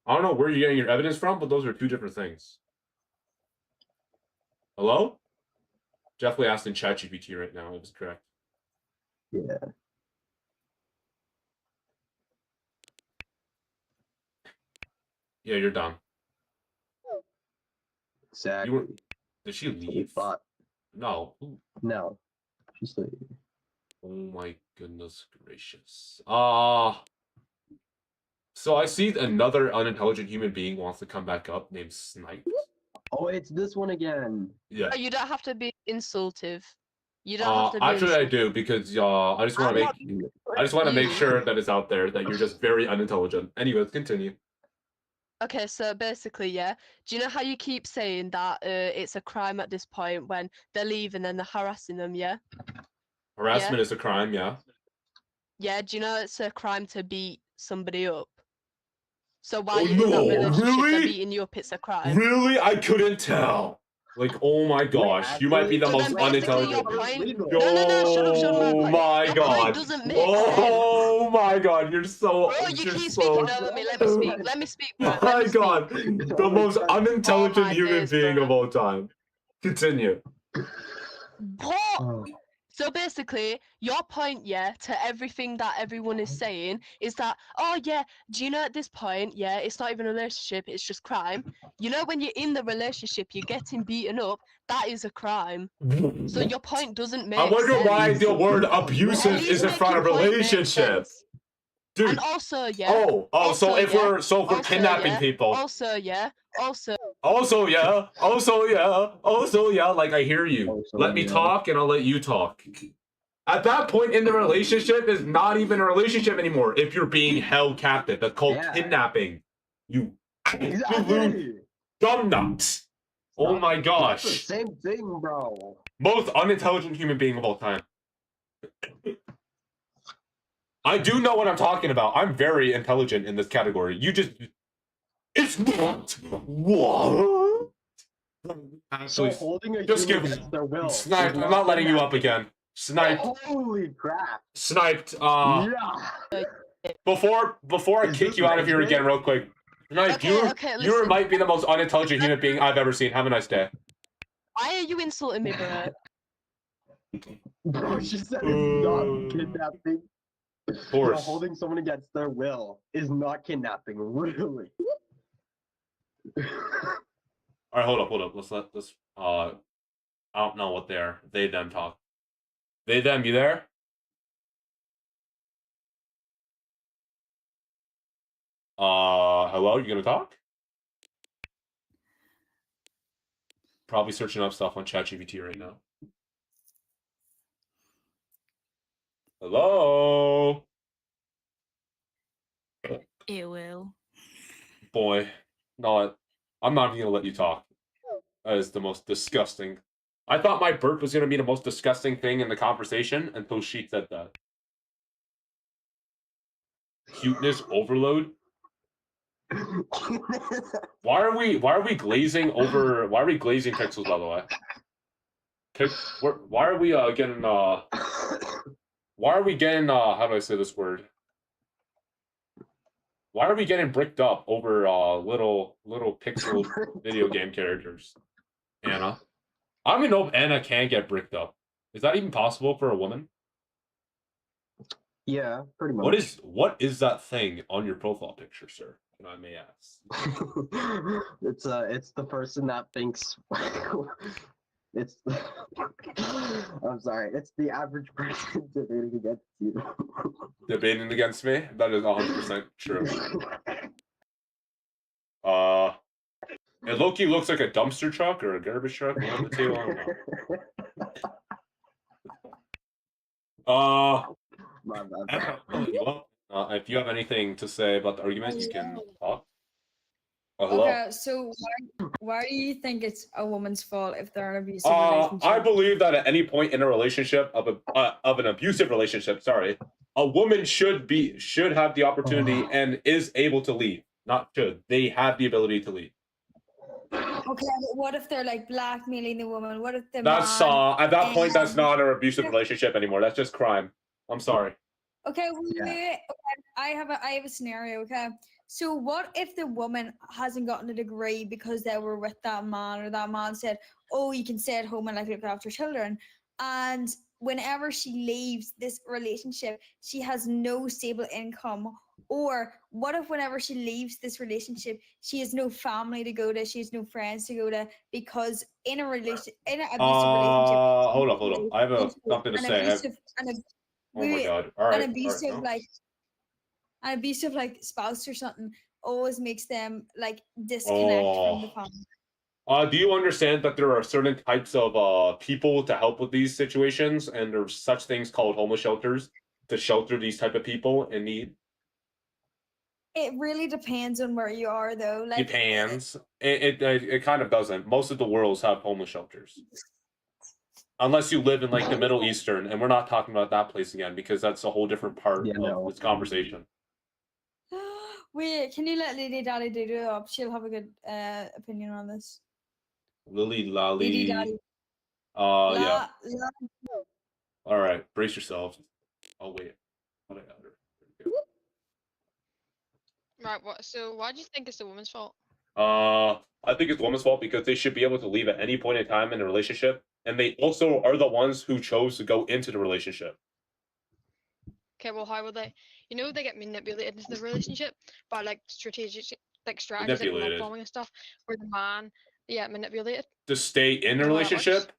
I don't know where you're getting your evidence from, but those are two different things. Hello? Definitely asking ChatGPT right now. It was correct. Yeah. Yeah, you're done. Exactly. Did she leave? But No. no. She's still here. Oh my goodness gracious. So I see another unintelligent human being wants to come back up named Snipe. Oh, it's this one again. Yeah. Oh, you don't have to be insultive. You don't have to be Actually I insultive. do because I just want I'm to make not- I just want to make you. sure that it's out there that you're just very unintelligent. Anyways, continue. Okay, so basically, yeah. Do you know how you keep saying that it's a crime at this point when they're leaving and they're harassing them, yeah? Harassment is a crime, yeah. Yeah, do you know it's a crime to beat somebody up? So while Oh, you're in that no, relationship, they're really? beating you up, it's a crime. Really? I couldn't tell. Like, oh my gosh, you might be the So most then basically your unintelligent. point... No, shut up, shut up. Oh my Your god. point doesn't make Oh my god, you're so. Bro, you you're keep so... speaking over me. Let me speak. Let me speak, bro. Let My me god, speak. the most unintelligent my human days, being bro. of all time. Continue. What? So basically, your point, yeah, to everything that everyone is saying is that, oh yeah, do you know at this point, yeah, it's not even a relationship, it's just crime. You know, when you're in the relationship, you're getting beaten up, that is a crime. So your point doesn't make I wonder sense. why the word abusive At least is in make front your of point make relationship. sense. Dude. And also, yeah. So also, if yeah, we're also, kidnapping yeah, people. Also, yeah. Also yeah, like I hear you. Also, Let me yeah. talk and I'll let you talk. At that point in the relationship is not even a relationship anymore if you're being held captive. That's called kidnapping. You absolute Exactly. dumb nuts. Oh my Not the gosh. same thing, bro. Most unintelligent human being of all time. I do know what I'm talking about. I'm very intelligent in this category. You just... It's not. What? Actually, So holding a just human give against their will. Sniped. is I'm not letting you up kidnapping. again. Sniped. Holy crap. Sniped. Yeah. Before I Is kick this you out of here RageBait? again real quick. Sniped, you listen. might be the most unintelligent human being I've ever seen. Have a nice day. Why are you insulting me, bro? Bro, she said it's not kidnapping. Of course. Bro, holding someone against their will is not kidnapping, really. Alright, hold up. Let's let this I don't know what they them talk. They them, you there? Hello, you gonna talk? Probably searching up stuff on ChatGPT right now. Hello? It will. Boy, I'm not even gonna let you talk. That is the most disgusting. I thought my burp was gonna be the most disgusting thing in the conversation until she said that. Cuteness overload? Why are we glazing over why are we glazing pixels, by the way? Why are we getting how do I say this word? Why are we getting bricked up over little pixel video game characters? Anna. I don't even know if Anna can get bricked up. Is that even possible for a woman? Yeah, pretty much. What is that thing on your profile picture, sir? If I may ask. It's the person that thinks it's I'm sorry, it's the average person debating against you. Debating against me? That is 100% true. It low-key looks like a dumpster truck or a garbage truck, one of the two, I don't know. My bad. If you have anything to say about the argument, you can talk. Hello. Okay, so why do you think it's a woman's fault if they're in an abusive relationship? I believe that at any point in a relationship of an abusive relationship, a woman should have the opportunity and is able to leave. Not should. They have the ability to leave. Okay, but what if they're like blackmailing the woman? What if the That's man at that point that's not an abusive relationship anymore. That's just crime. I'm sorry. Okay, wait. Okay, I have a scenario. Okay, so what if the woman hasn't gotten a degree because they were with that man, or that man said, "Oh, you can stay at home and like look after children," and whenever she leaves this relationship, she has no stable income. Or what if whenever she leaves this relationship, she has no family to go to, she has no friends to go to, because in an abusive relationship. Hold up. I have something to say. Oh my god! All right. An abusive like spouse or something always makes them like disconnect from the family. Do you understand that there are certain types of people to help with these situations, and there's such things called homeless shelters to shelter these type of people in need? It really depends on where you are, though. Like Depends. It kind of doesn't. Most of the worlds have homeless shelters, unless you live in like the Middle Eastern, and we're not talking about that place again because that's a whole different part of this conversation. Wait, can you let Lady Daddy do it up? She'll have a good opinion on this. Lily Lally. Lady Daddy. Yeah. All right, brace yourselves. Oh wait. Right. So why do you think it's the woman's fault? I think it's the woman's fault because they should be able to leave at any point in time in a relationship, and they also are the ones who chose to go into the relationship. Okay, well, how will they? You know, they get manipulated into the relationship by like strategies, like love bombing and stuff, where the man, manipulated to stay in a relationship.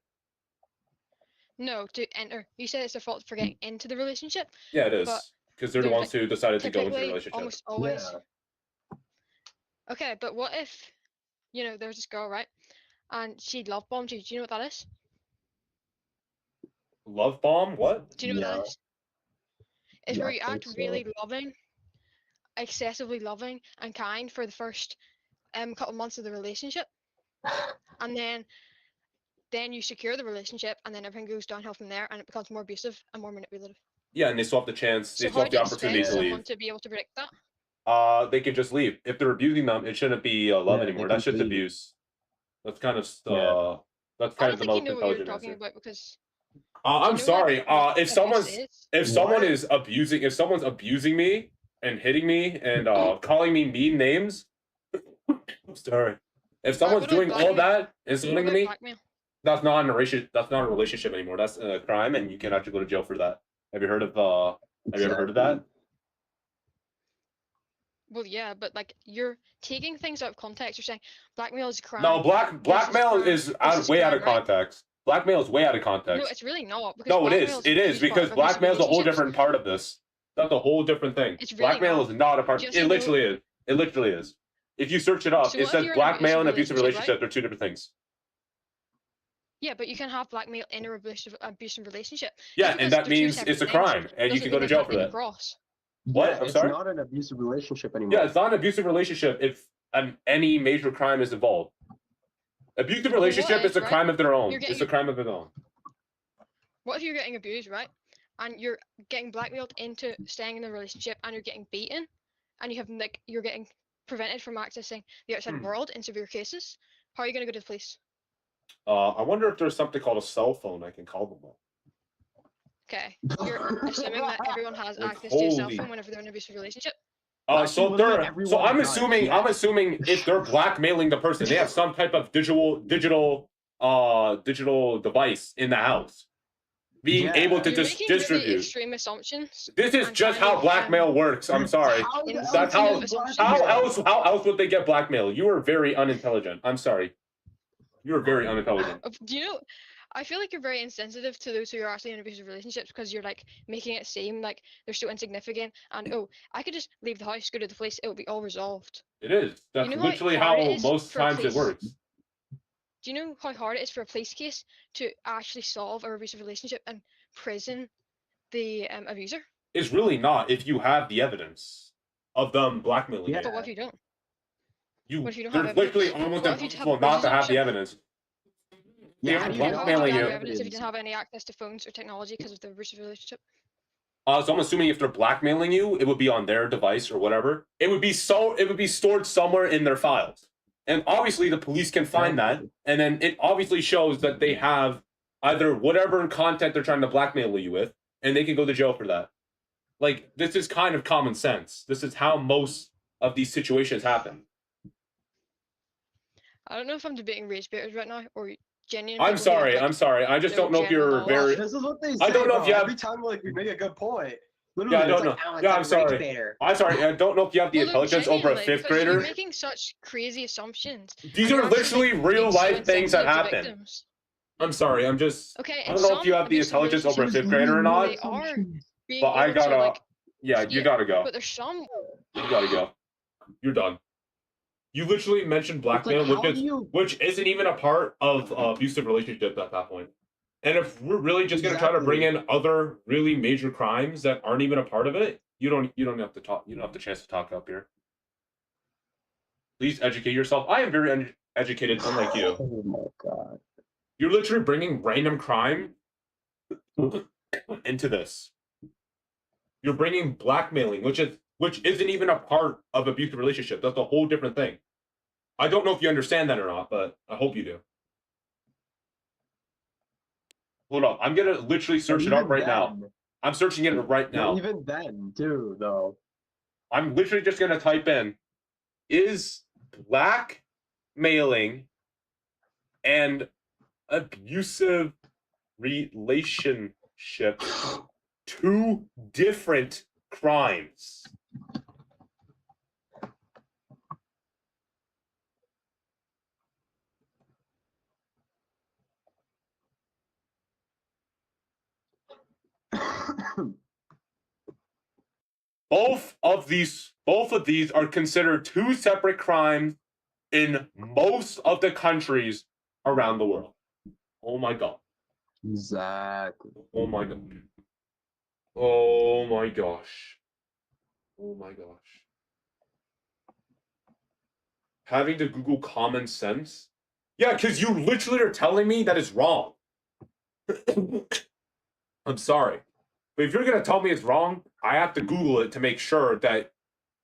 No, to enter. You said it's their fault for getting into the relationship. Yeah, it is because they're the ones who decided to go into the relationship. Almost always. Yeah. Okay, but what if, there's this girl, right, and she love bombed you? Do you know what that is? Love bomb? What? Do you know what that is? It's where you act really loving, excessively loving and kind for the first couple months of the relationship, and then you secure the relationship, and then everything goes downhill from there, and it becomes more abusive and more manipulative. Yeah, and they still have the chance. They still have the opportunity to leave. To be able to predict that. They can just leave. If they're abusing them, it shouldn't be love anymore. That's just abuse. That's kind of that's kind of the most intelligent answer. Because I'm sorry. If someone's abusing me and hitting me and calling me mean names, I'm sorry. If someone's doing all that and something to me, that's not a relationship anymore. That's a crime, and you can actually go to jail for that. Have you heard of that? Well, yeah, but like you're taking things out of context. You're saying blackmail is a crime. No, blackmail is way out of context. Blackmail is way out of context. No, it's really not. No, it is. It is because blackmail is a whole different part of this. That's a whole different thing. Blackmail is not a part. It literally is. It literally is. If you search it up, So it what if says you're in an blackmail and abusive abusive relationship. relationship, They're two different things. Yeah, but you can have blackmail in a abusive relationship. Yeah, Just because and that they're two means it's separate a things crime, and you doesn't can go mean to they jail can't for be that. cross. What? Yeah, I'm it's sorry? not an abusive relationship anymore. Yeah, it's not an abusive relationship if any major crime is involved. Abusive relationship is a crime of their own. It's a crime of their own. What if you're getting abused, right? And you're getting blackmailed into staying in the relationship, and you're getting beaten, and you're getting prevented from accessing the outside world in severe cases? How are you going to go to the police? I wonder if there's something called a cell phone I can call them on. Okay, you're assuming that everyone has Like, access to a cell holy- phone whenever they're in an abusive relationship. So if literally they're everyone I'm does, assuming yeah. I'm assuming if they're blackmailing the person, they have some type of digital device in the house, being Yeah. able to You're just making really distribute. extreme assumptions. This is and just kind how of, blackmail works. I'm sorry. How That's how. assumptions. How else would they get blackmail? You are very unintelligent. I'm sorry. You are very unintelligent. Do you know? I feel like you're very insensitive to those who are actually in abusive relationships because you're like making it seem like they're so insignificant and I could just leave the house, go to the police, it will be all resolved. It is. That's know literally hard it how is most for a times it police- works. Do you know how hard it is for a police case to actually solve a abusive relationship and prison the abuser? It's really not if you have the evidence of them blackmailing But you. what if you don't? You, What if you don't have there's literally evidence? almost What if you have impossible a not to have presumption? the evidence. Yeah, They're how do you How would blackmailing you you. gather evidence if you didn't have any access to phones or technology because of the abusive relationship? So I'm assuming if they're blackmailing you, it would be on their device or whatever. It would be stored somewhere in their files. And obviously the police can find that, and then it obviously shows that they have either whatever content they're trying to blackmail you with, and they can go to jail for that. Like, this is kind of common sense. This is how most of these situations happen. I don't know if I'm debating rage baiters right now or genuine. I'm people who have, sorry. like, I'm sorry. I just no don't know if general you're knowledge. very. This is what they say. I don't know if bro. you have. Every time like we make a good point. Literally, Yeah, I don't it's know. like, oh, it's Yeah, like I'm sorry. RageBaiter. I'm sorry. I don't know if you have the Well, no, intelligence over a genuinely, fifth because grader. You're making such crazy assumptions. These and are you're actually, literally like, real being so life things that insensitive to happen. victims. I'm sorry. I'm just. Okay, I in don't know if you some have the abusive intelligence over a relationships, fifth grader or not. they are being But I able to, gotta. like, Yeah, you yeah, gotta go. but there's some. You gotta go. You're done. You literally mentioned blackmail, how do you- which isn't even a part of abusive relationship at that point. And if we're really just gonna try to bring in other really major crimes that aren't even a part of it, you don't have to talk. You don't have the chance to talk up here. Please educate yourself. I am very educated, unlike you. Oh my god. You're literally bringing random crime into this. You're bringing blackmailing, which isn't even a part of abusive relationship. That's a whole different thing. I don't know if you understand that or not, but I hope you do. Hold up. I'm gonna literally search it up right now. I'm searching it right now. Even then, too, though. I'm literally just gonna type in, is blackmailing and abusive relationship two different crimes? Both of these are considered two separate crimes in most of the countries around the world. Oh my god. Exactly. Oh my god. Oh my gosh. Oh my gosh. Having to Google common sense? Yeah, because you literally are telling me that it's wrong. I'm sorry. But if you're going to tell me it's wrong, I have to Google it to make sure that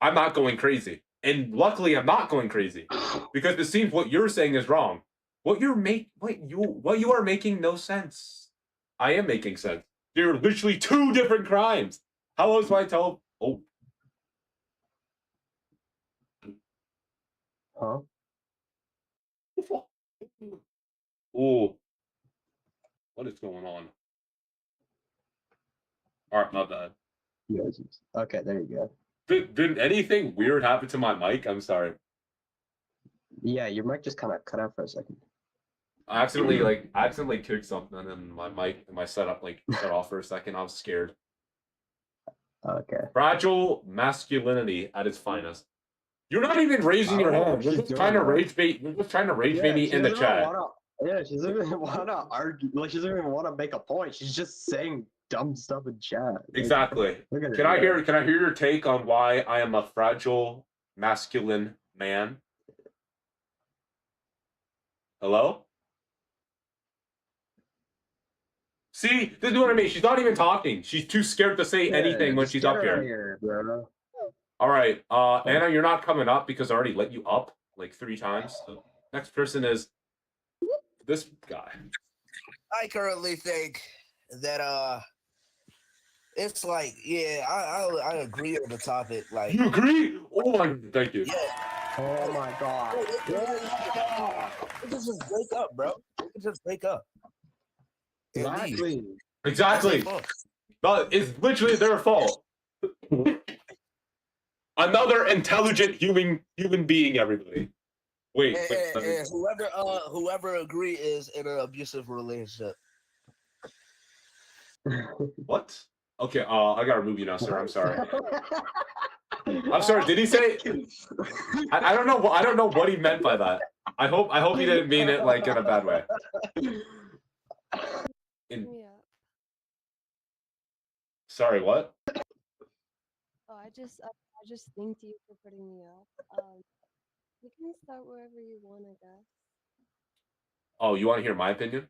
I'm not going crazy. And luckily, I'm not going crazy. Because it seems what you're saying is wrong. What you are making no sense. I am making sense. There are literally two different crimes. How else do I tell? Oh. Huh? Oh. What is going on? Alright, my bad. Yes. Okay, there you go. Did anything weird happen to my mic? I'm sorry. Yeah, your mic just kind of cut out for a second. I accidentally kicked something and my setup shut off for a second. I was scared. Okay. Fragile masculinity at its finest. You're not even raising I your don't know hand. what You're she's just doing, trying to bro. rage bait. You're just trying to rage bait me she in the doesn't even chat. she doesn't even wanna argue. Like, she doesn't even wanna make a point. She's just saying dumb stuff in chat. Like, Exactly. look at Can her. I hear your take on why I am a fragile masculine man? Hello? See, this is what I mean. She's not even talking. She's too scared to say anything when just she's get up her out of here. bro. All right, Anna, you're not coming up because I already let you up like 3 times. So next person is this guy. I currently think that it's like, yeah, I agree on the topic. Like, You agree? Oh my, thank you. yeah. Oh my god. We can just break up, bro. We can just break up. Exactly. Exactly. No, it's literally their fault. Another intelligent human being, everybody. Wait. And whoever agree is in an abusive relationship. What? Okay, I gotta remove you now, sir. I'm sorry. I'm sorry. Did he say? I don't know. I don't know what he meant by that. I hope he didn't mean it like in a bad way. Sorry, what? Oh, I just thanked you for putting me up. You can start wherever you want, I guess. Oh, you want to hear my opinion?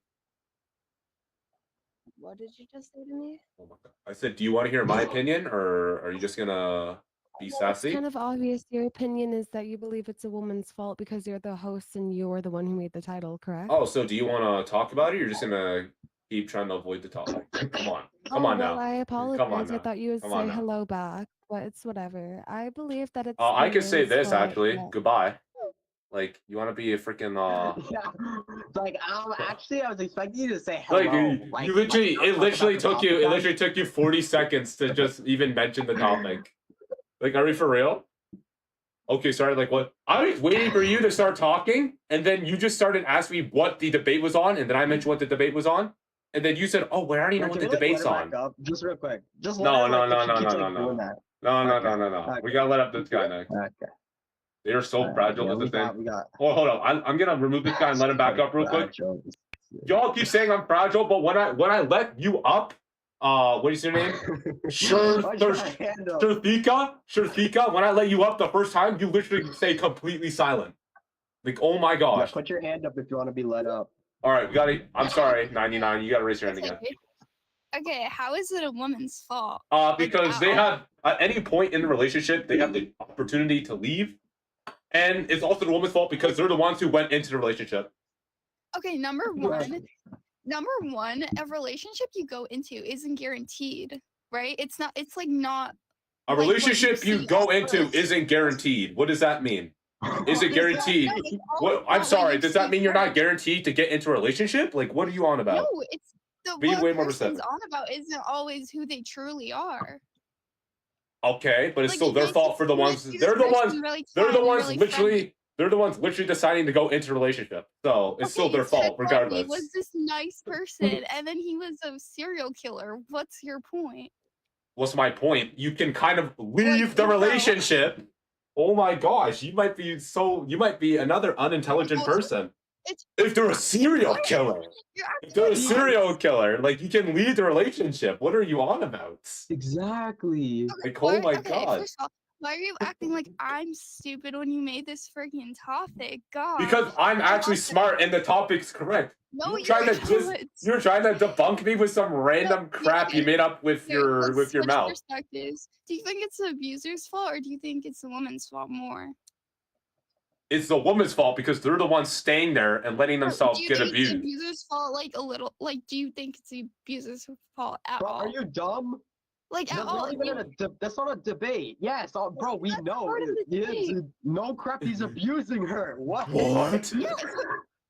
What did you just say to me? Oh my God. I said, do you want to hear my opinion, or are you just gonna be It's sassy? kind of obvious. Your opinion is that you believe it's a woman's fault because you're the host and you're the one who made the title, correct? Oh, so do you want to talk about it? Or you're just gonna keep trying to avoid the topic. Come on, come on well, now. I apologize. Come on I now. thought you would Come say on now. hello back, but it's whatever. I believe that it's. I the could say man's this fault actually. that- Goodbye. Like, you want to be a freaking Yeah. Like, actually, I was expecting you to say Like, hello. you literally, like, it literally talk took you, about it the literally took you 40 seconds to just even mention the topic. Like, are we for real? Okay, sorry, like what? I was waiting for you to start talking, and then you just started asking me what the debate was on, and then I mentioned what the debate was on, and then you said, oh, well, I already know what the debate's on. Just real quick. Just No, let her, no, like, no, if she no, keeps, no, like, no, doing no. that. No. Okay. We gotta let up this guy next. Okay. They are so fragile yeah, as a we thing. got. Oh, hold on. I'm gonna remove this guy and let him back up real quick. Y'all keep saying I'm fragile, but when I let you up, what is your name? Shurthika. When I let you up the first time, you literally stay completely silent. Like, oh my gosh. Yeah, put your hand up if you want to be let up. All right, we gotta. I'm sorry, 99. You gotta raise your hand again. Okay, how is it a woman's fault? Because they have at any point in the relationship, they have the opportunity to leave, and it's also the woman's fault because they're the ones who went into the relationship. Okay, number one, a relationship you go into isn't guaranteed, right? It's not. It's like not. A relationship you go into isn't guaranteed. What does that mean? Is it guaranteed? What? I'm sorry. Does that mean you're not guaranteed to get into a relationship? Like, what are you on about? No, it's Be what way a more person's receptive. on about isn't always who they truly are. Okay, but it's Like, still you their might fault for the you might ones. see this They're the person ones. really They're the kind, ones really literally. friendly. They're the ones literally deciding to go into a relationship. So it's still their fault, He regardless. was this nice person, and then he was a serial killer. What's your point? What's my point? You can kind of leave the relationship. Oh my gosh, you might be another unintelligent person. If they're a serial killer. If they're a serial killer, like, you can leave the relationship. What are you on about? Exactly. Like, oh my Okay, god. first of all, why are you acting like I'm stupid when you made this freaking topic? God. Because I'm actually smart and the topic's correct. No, You're trying to debunk me with some random crap you made up with your Switch mouth. perspectives. Do you think it's the abuser's fault, or do you think it's the woman's fault more? It's the woman's fault because they're the ones staying there and letting themselves Do you get think it's the abused. abuser's fault, like a little? Like, do you think it's the abuser's fault at Bro, all? are you dumb? Like, at We're all? not even that's not a debate. Yes, bro, we know. No crap, he's abusing her. What? What?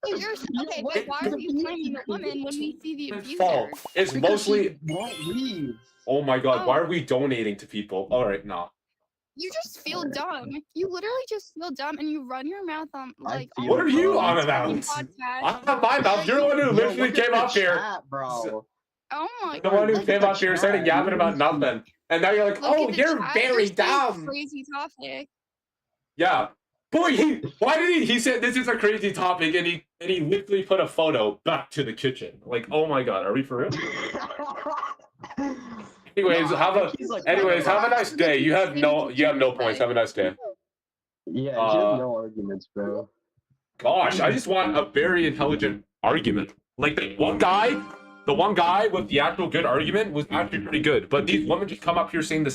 So you're okay, but why are you blaming the woman when we see the abuser? Fault. It's mostly. Won't leave. Oh my god, why Oh. are we donating to people? Alright, no. You just feel dumb. You literally just feel dumb, and you run your mouth on like. all What are the you time on this about? fucking podcast. I'm not my mouth. You're the one who literally came up here. Bro. Oh my The one who god. came up here saying yapping about nothing. And now you're like, Look oh, at the you're chat, very they're saying dumb. Crazy topic. Yeah. Boy, why did he said this is a crazy topic and he literally put a photo back to the kitchen. Like, oh my god, are we for real? Anyways, have a nice day. You have no points. Have a nice day. Yeah, he has no arguments, bro. Gosh, I just want a very intelligent argument. Like the one guy with the actual good argument was actually pretty good. But these women just come up here saying the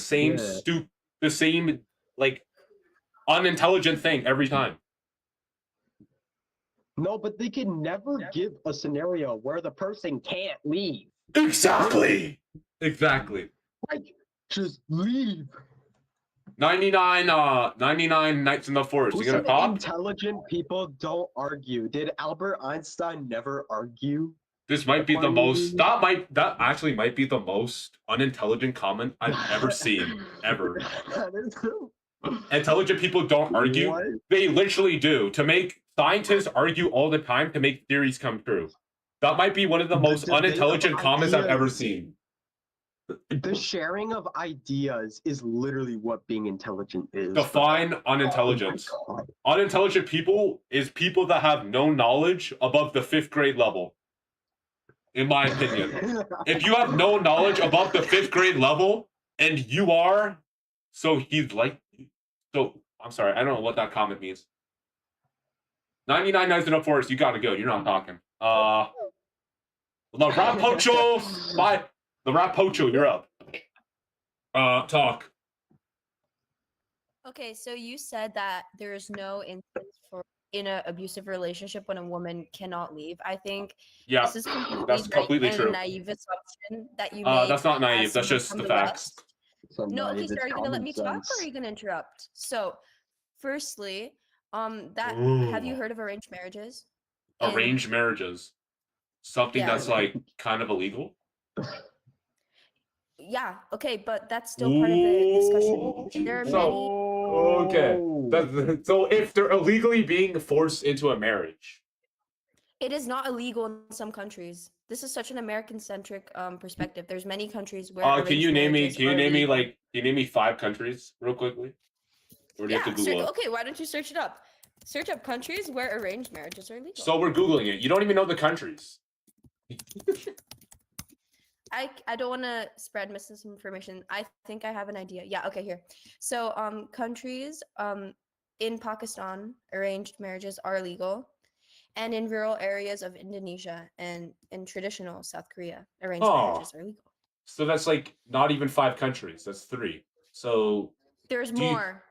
same like unintelligent thing every time. No, but they can never give a scenario where the person can't leave. Exactly. Like, just leave. 99 nights in the forest. You gonna Some pop? intelligent people don't argue. Did Albert Einstein never argue? This might be the most that actually might be the most unintelligent comment I've ever seen. Ever. Intelligent people don't argue. What? They literally do. To make scientists argue all the time to make theories come true. That might be one of the most unintelligent comments I've ever seen. The sharing of ideas is literally what being intelligent is. Define unintelligence. Oh my God. Unintelligent people is people that have no knowledge above the 5th grade level. In my opinion. If you have no knowledge above the 5th grade level, and you are, I'm sorry, I don't know what that comment means. 99 nights in a forest, you gotta go. You're not talking. The Rap Pocho, bye. The Rap Pocho, you're up. Talk. Okay, so you said that there is no instance in an abusive relationship when a woman cannot leave. I think this is completely true. A naive assumption that you make. That's not naive. That's just the facts. No, okay, so are you gonna let me talk or are you gonna interrupt? So, firstly, have you heard of arranged marriages? Arranged marriages, something that's like kind of illegal. Yeah, okay, but that's still part of the discussion. There are many. Okay, so if they're illegally being forced into a marriage, it is not illegal in some countries. This is such an American-centric perspective. There's many countries where. Can you name me 5 countries real quickly? Or do you have to Google it? Okay, why don't you search it up? Search up countries where arranged marriages are legal. So we're Googling it. You don't even know the countries. I don't want to spread misinformation. I think I have an idea. Yeah, okay, here. So countries in Pakistan, arranged marriages are legal. And in rural areas of Indonesia and in traditional South Korea, arranged marriages are legal. So that's like not even 5 countries. That's 3. So there's more.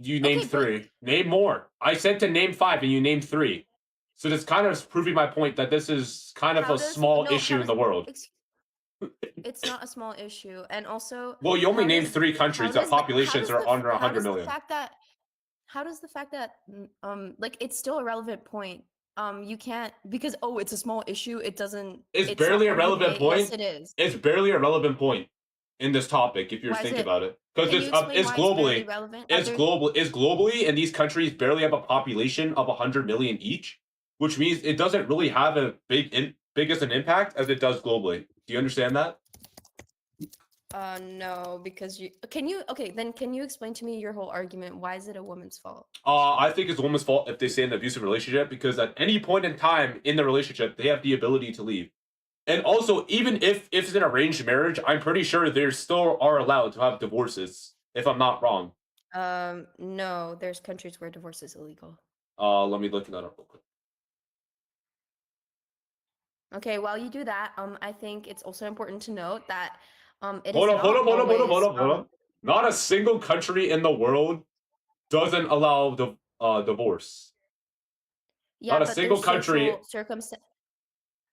You named 3. Name more. I said to name 5 and you named 3. So that's kind of proving my point that this is kind of a small issue in the world. It's not a small issue. And also, well, you only named 3 countries that populations are under 100 million. How does the fact that like it's still a relevant point? You can't because it's a small issue. It's barely a relevant point. Yes, it is. It's barely a relevant point in this topic if you're thinking about it, because it's globally. It's globally, and these countries barely have a population of 100 million each, which means it doesn't really have a big as an impact as it does globally. Do you understand that? No, because can you explain to me your whole argument? Why is it a woman's fault? I think it's a woman's fault if they stay in an abusive relationship, because at any point in time in the relationship, they have the ability to leave. And also, even if it's an arranged marriage, I'm pretty sure they still are allowed to have divorces, if I'm not wrong. No, there's countries where divorce is illegal. Let me look that up real quick. Okay, while you do that, I think it's also important to note that Hold up. Not a single country in the world doesn't allow the divorce. Yeah, not a single country.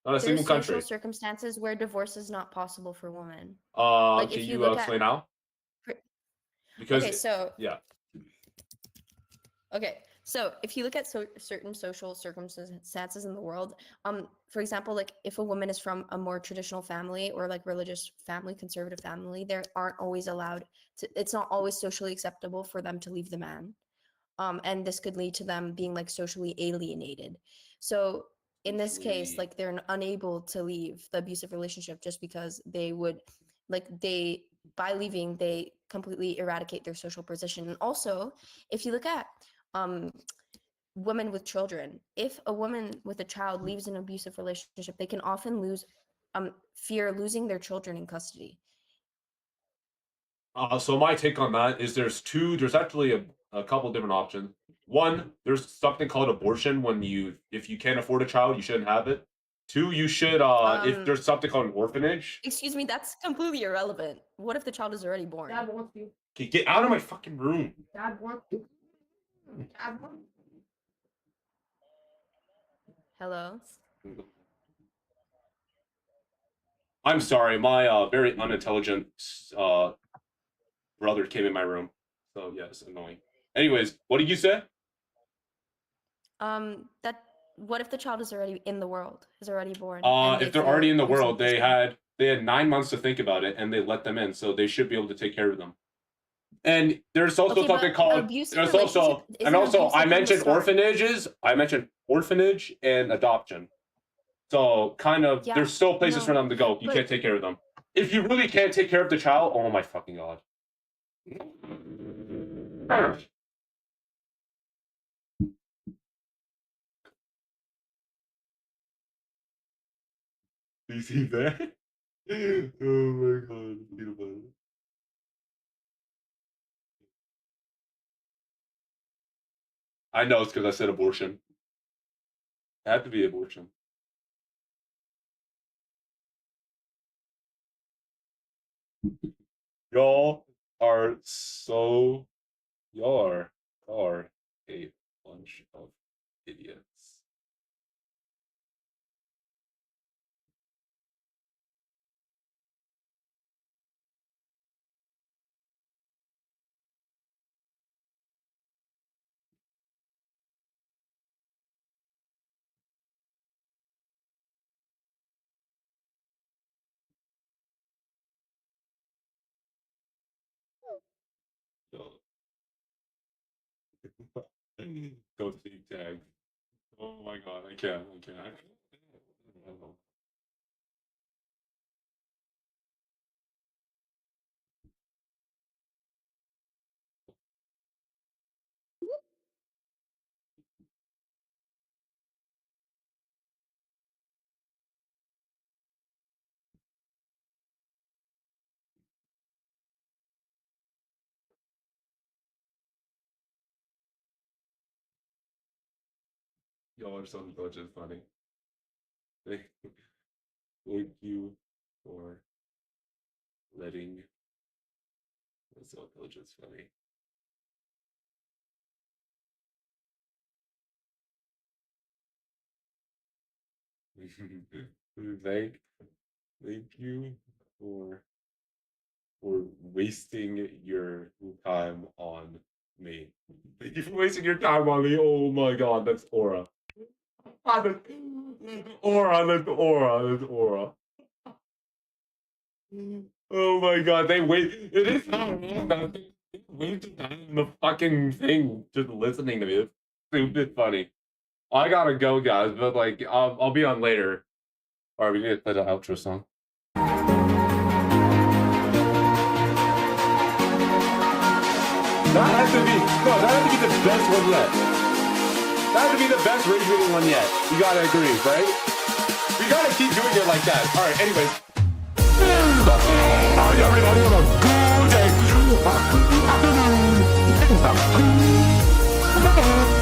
Not a single country. Social circumstances where divorce is not possible for women. Like can you explain now? Because so if you look at certain social circumstances in the world, for example, like if a woman is from a more traditional family or like religious family, conservative family, they aren't always allowed to. It's not always socially acceptable for them to leave the man, and this could lead to them being like socially alienated. So in this case, like they're unable to leave the abusive relationship just because they would, like they by leaving, they completely eradicate their social position. And also, if you look at women with children, if a woman with a child leaves an abusive relationship, they can often fear losing their children in custody. So my take on that is there's actually a couple different options. One, there's something called abortion when if you can't afford a child, you shouldn't have it. Two, you should if there's something called an orphanage. Excuse me, that's completely irrelevant. What if the child is already born? Dad wants you. Okay, get out of my fucking room. Dad wants you. Dad wants you. Hello? I'm sorry, my very unintelligent brother came in my room. So yeah, it's annoying. Anyways, what did you say? That what if the child is already in the world, is already born? If they're already in the world, they had 9 months to think about it, and they let them in, so they should be able to take care of them. And there's also something called there's also and also I mentioned orphanages. I mentioned orphanage and adoption. So kind of there's still places for them to go. You can't take care of them. If you really can't take care of the child, oh my fucking god. Do you see that? Oh my god, beautiful. I know it's because I said abortion. It had to be abortion. Y'all are a bunch of idiots. Go see tag. Oh my god, I can't. Y'all are so much as funny. Thank you for letting so intelligence funny. Thank you for wasting your time on me. Thank you for wasting your time on me. Oh my god, that's aura. That's aura. Oh my god, it is not wrong that they wasted time in the fucking thing just listening to me. It's stupid funny. I gotta go, guys, but like I'll be on later. Alright, we need to play the outro song. That has to be the best one yet. That had to be the best rage baiting one yet. You gotta agree, right? We gotta keep doing it like that. Alright, anyways. Everybody have a good day.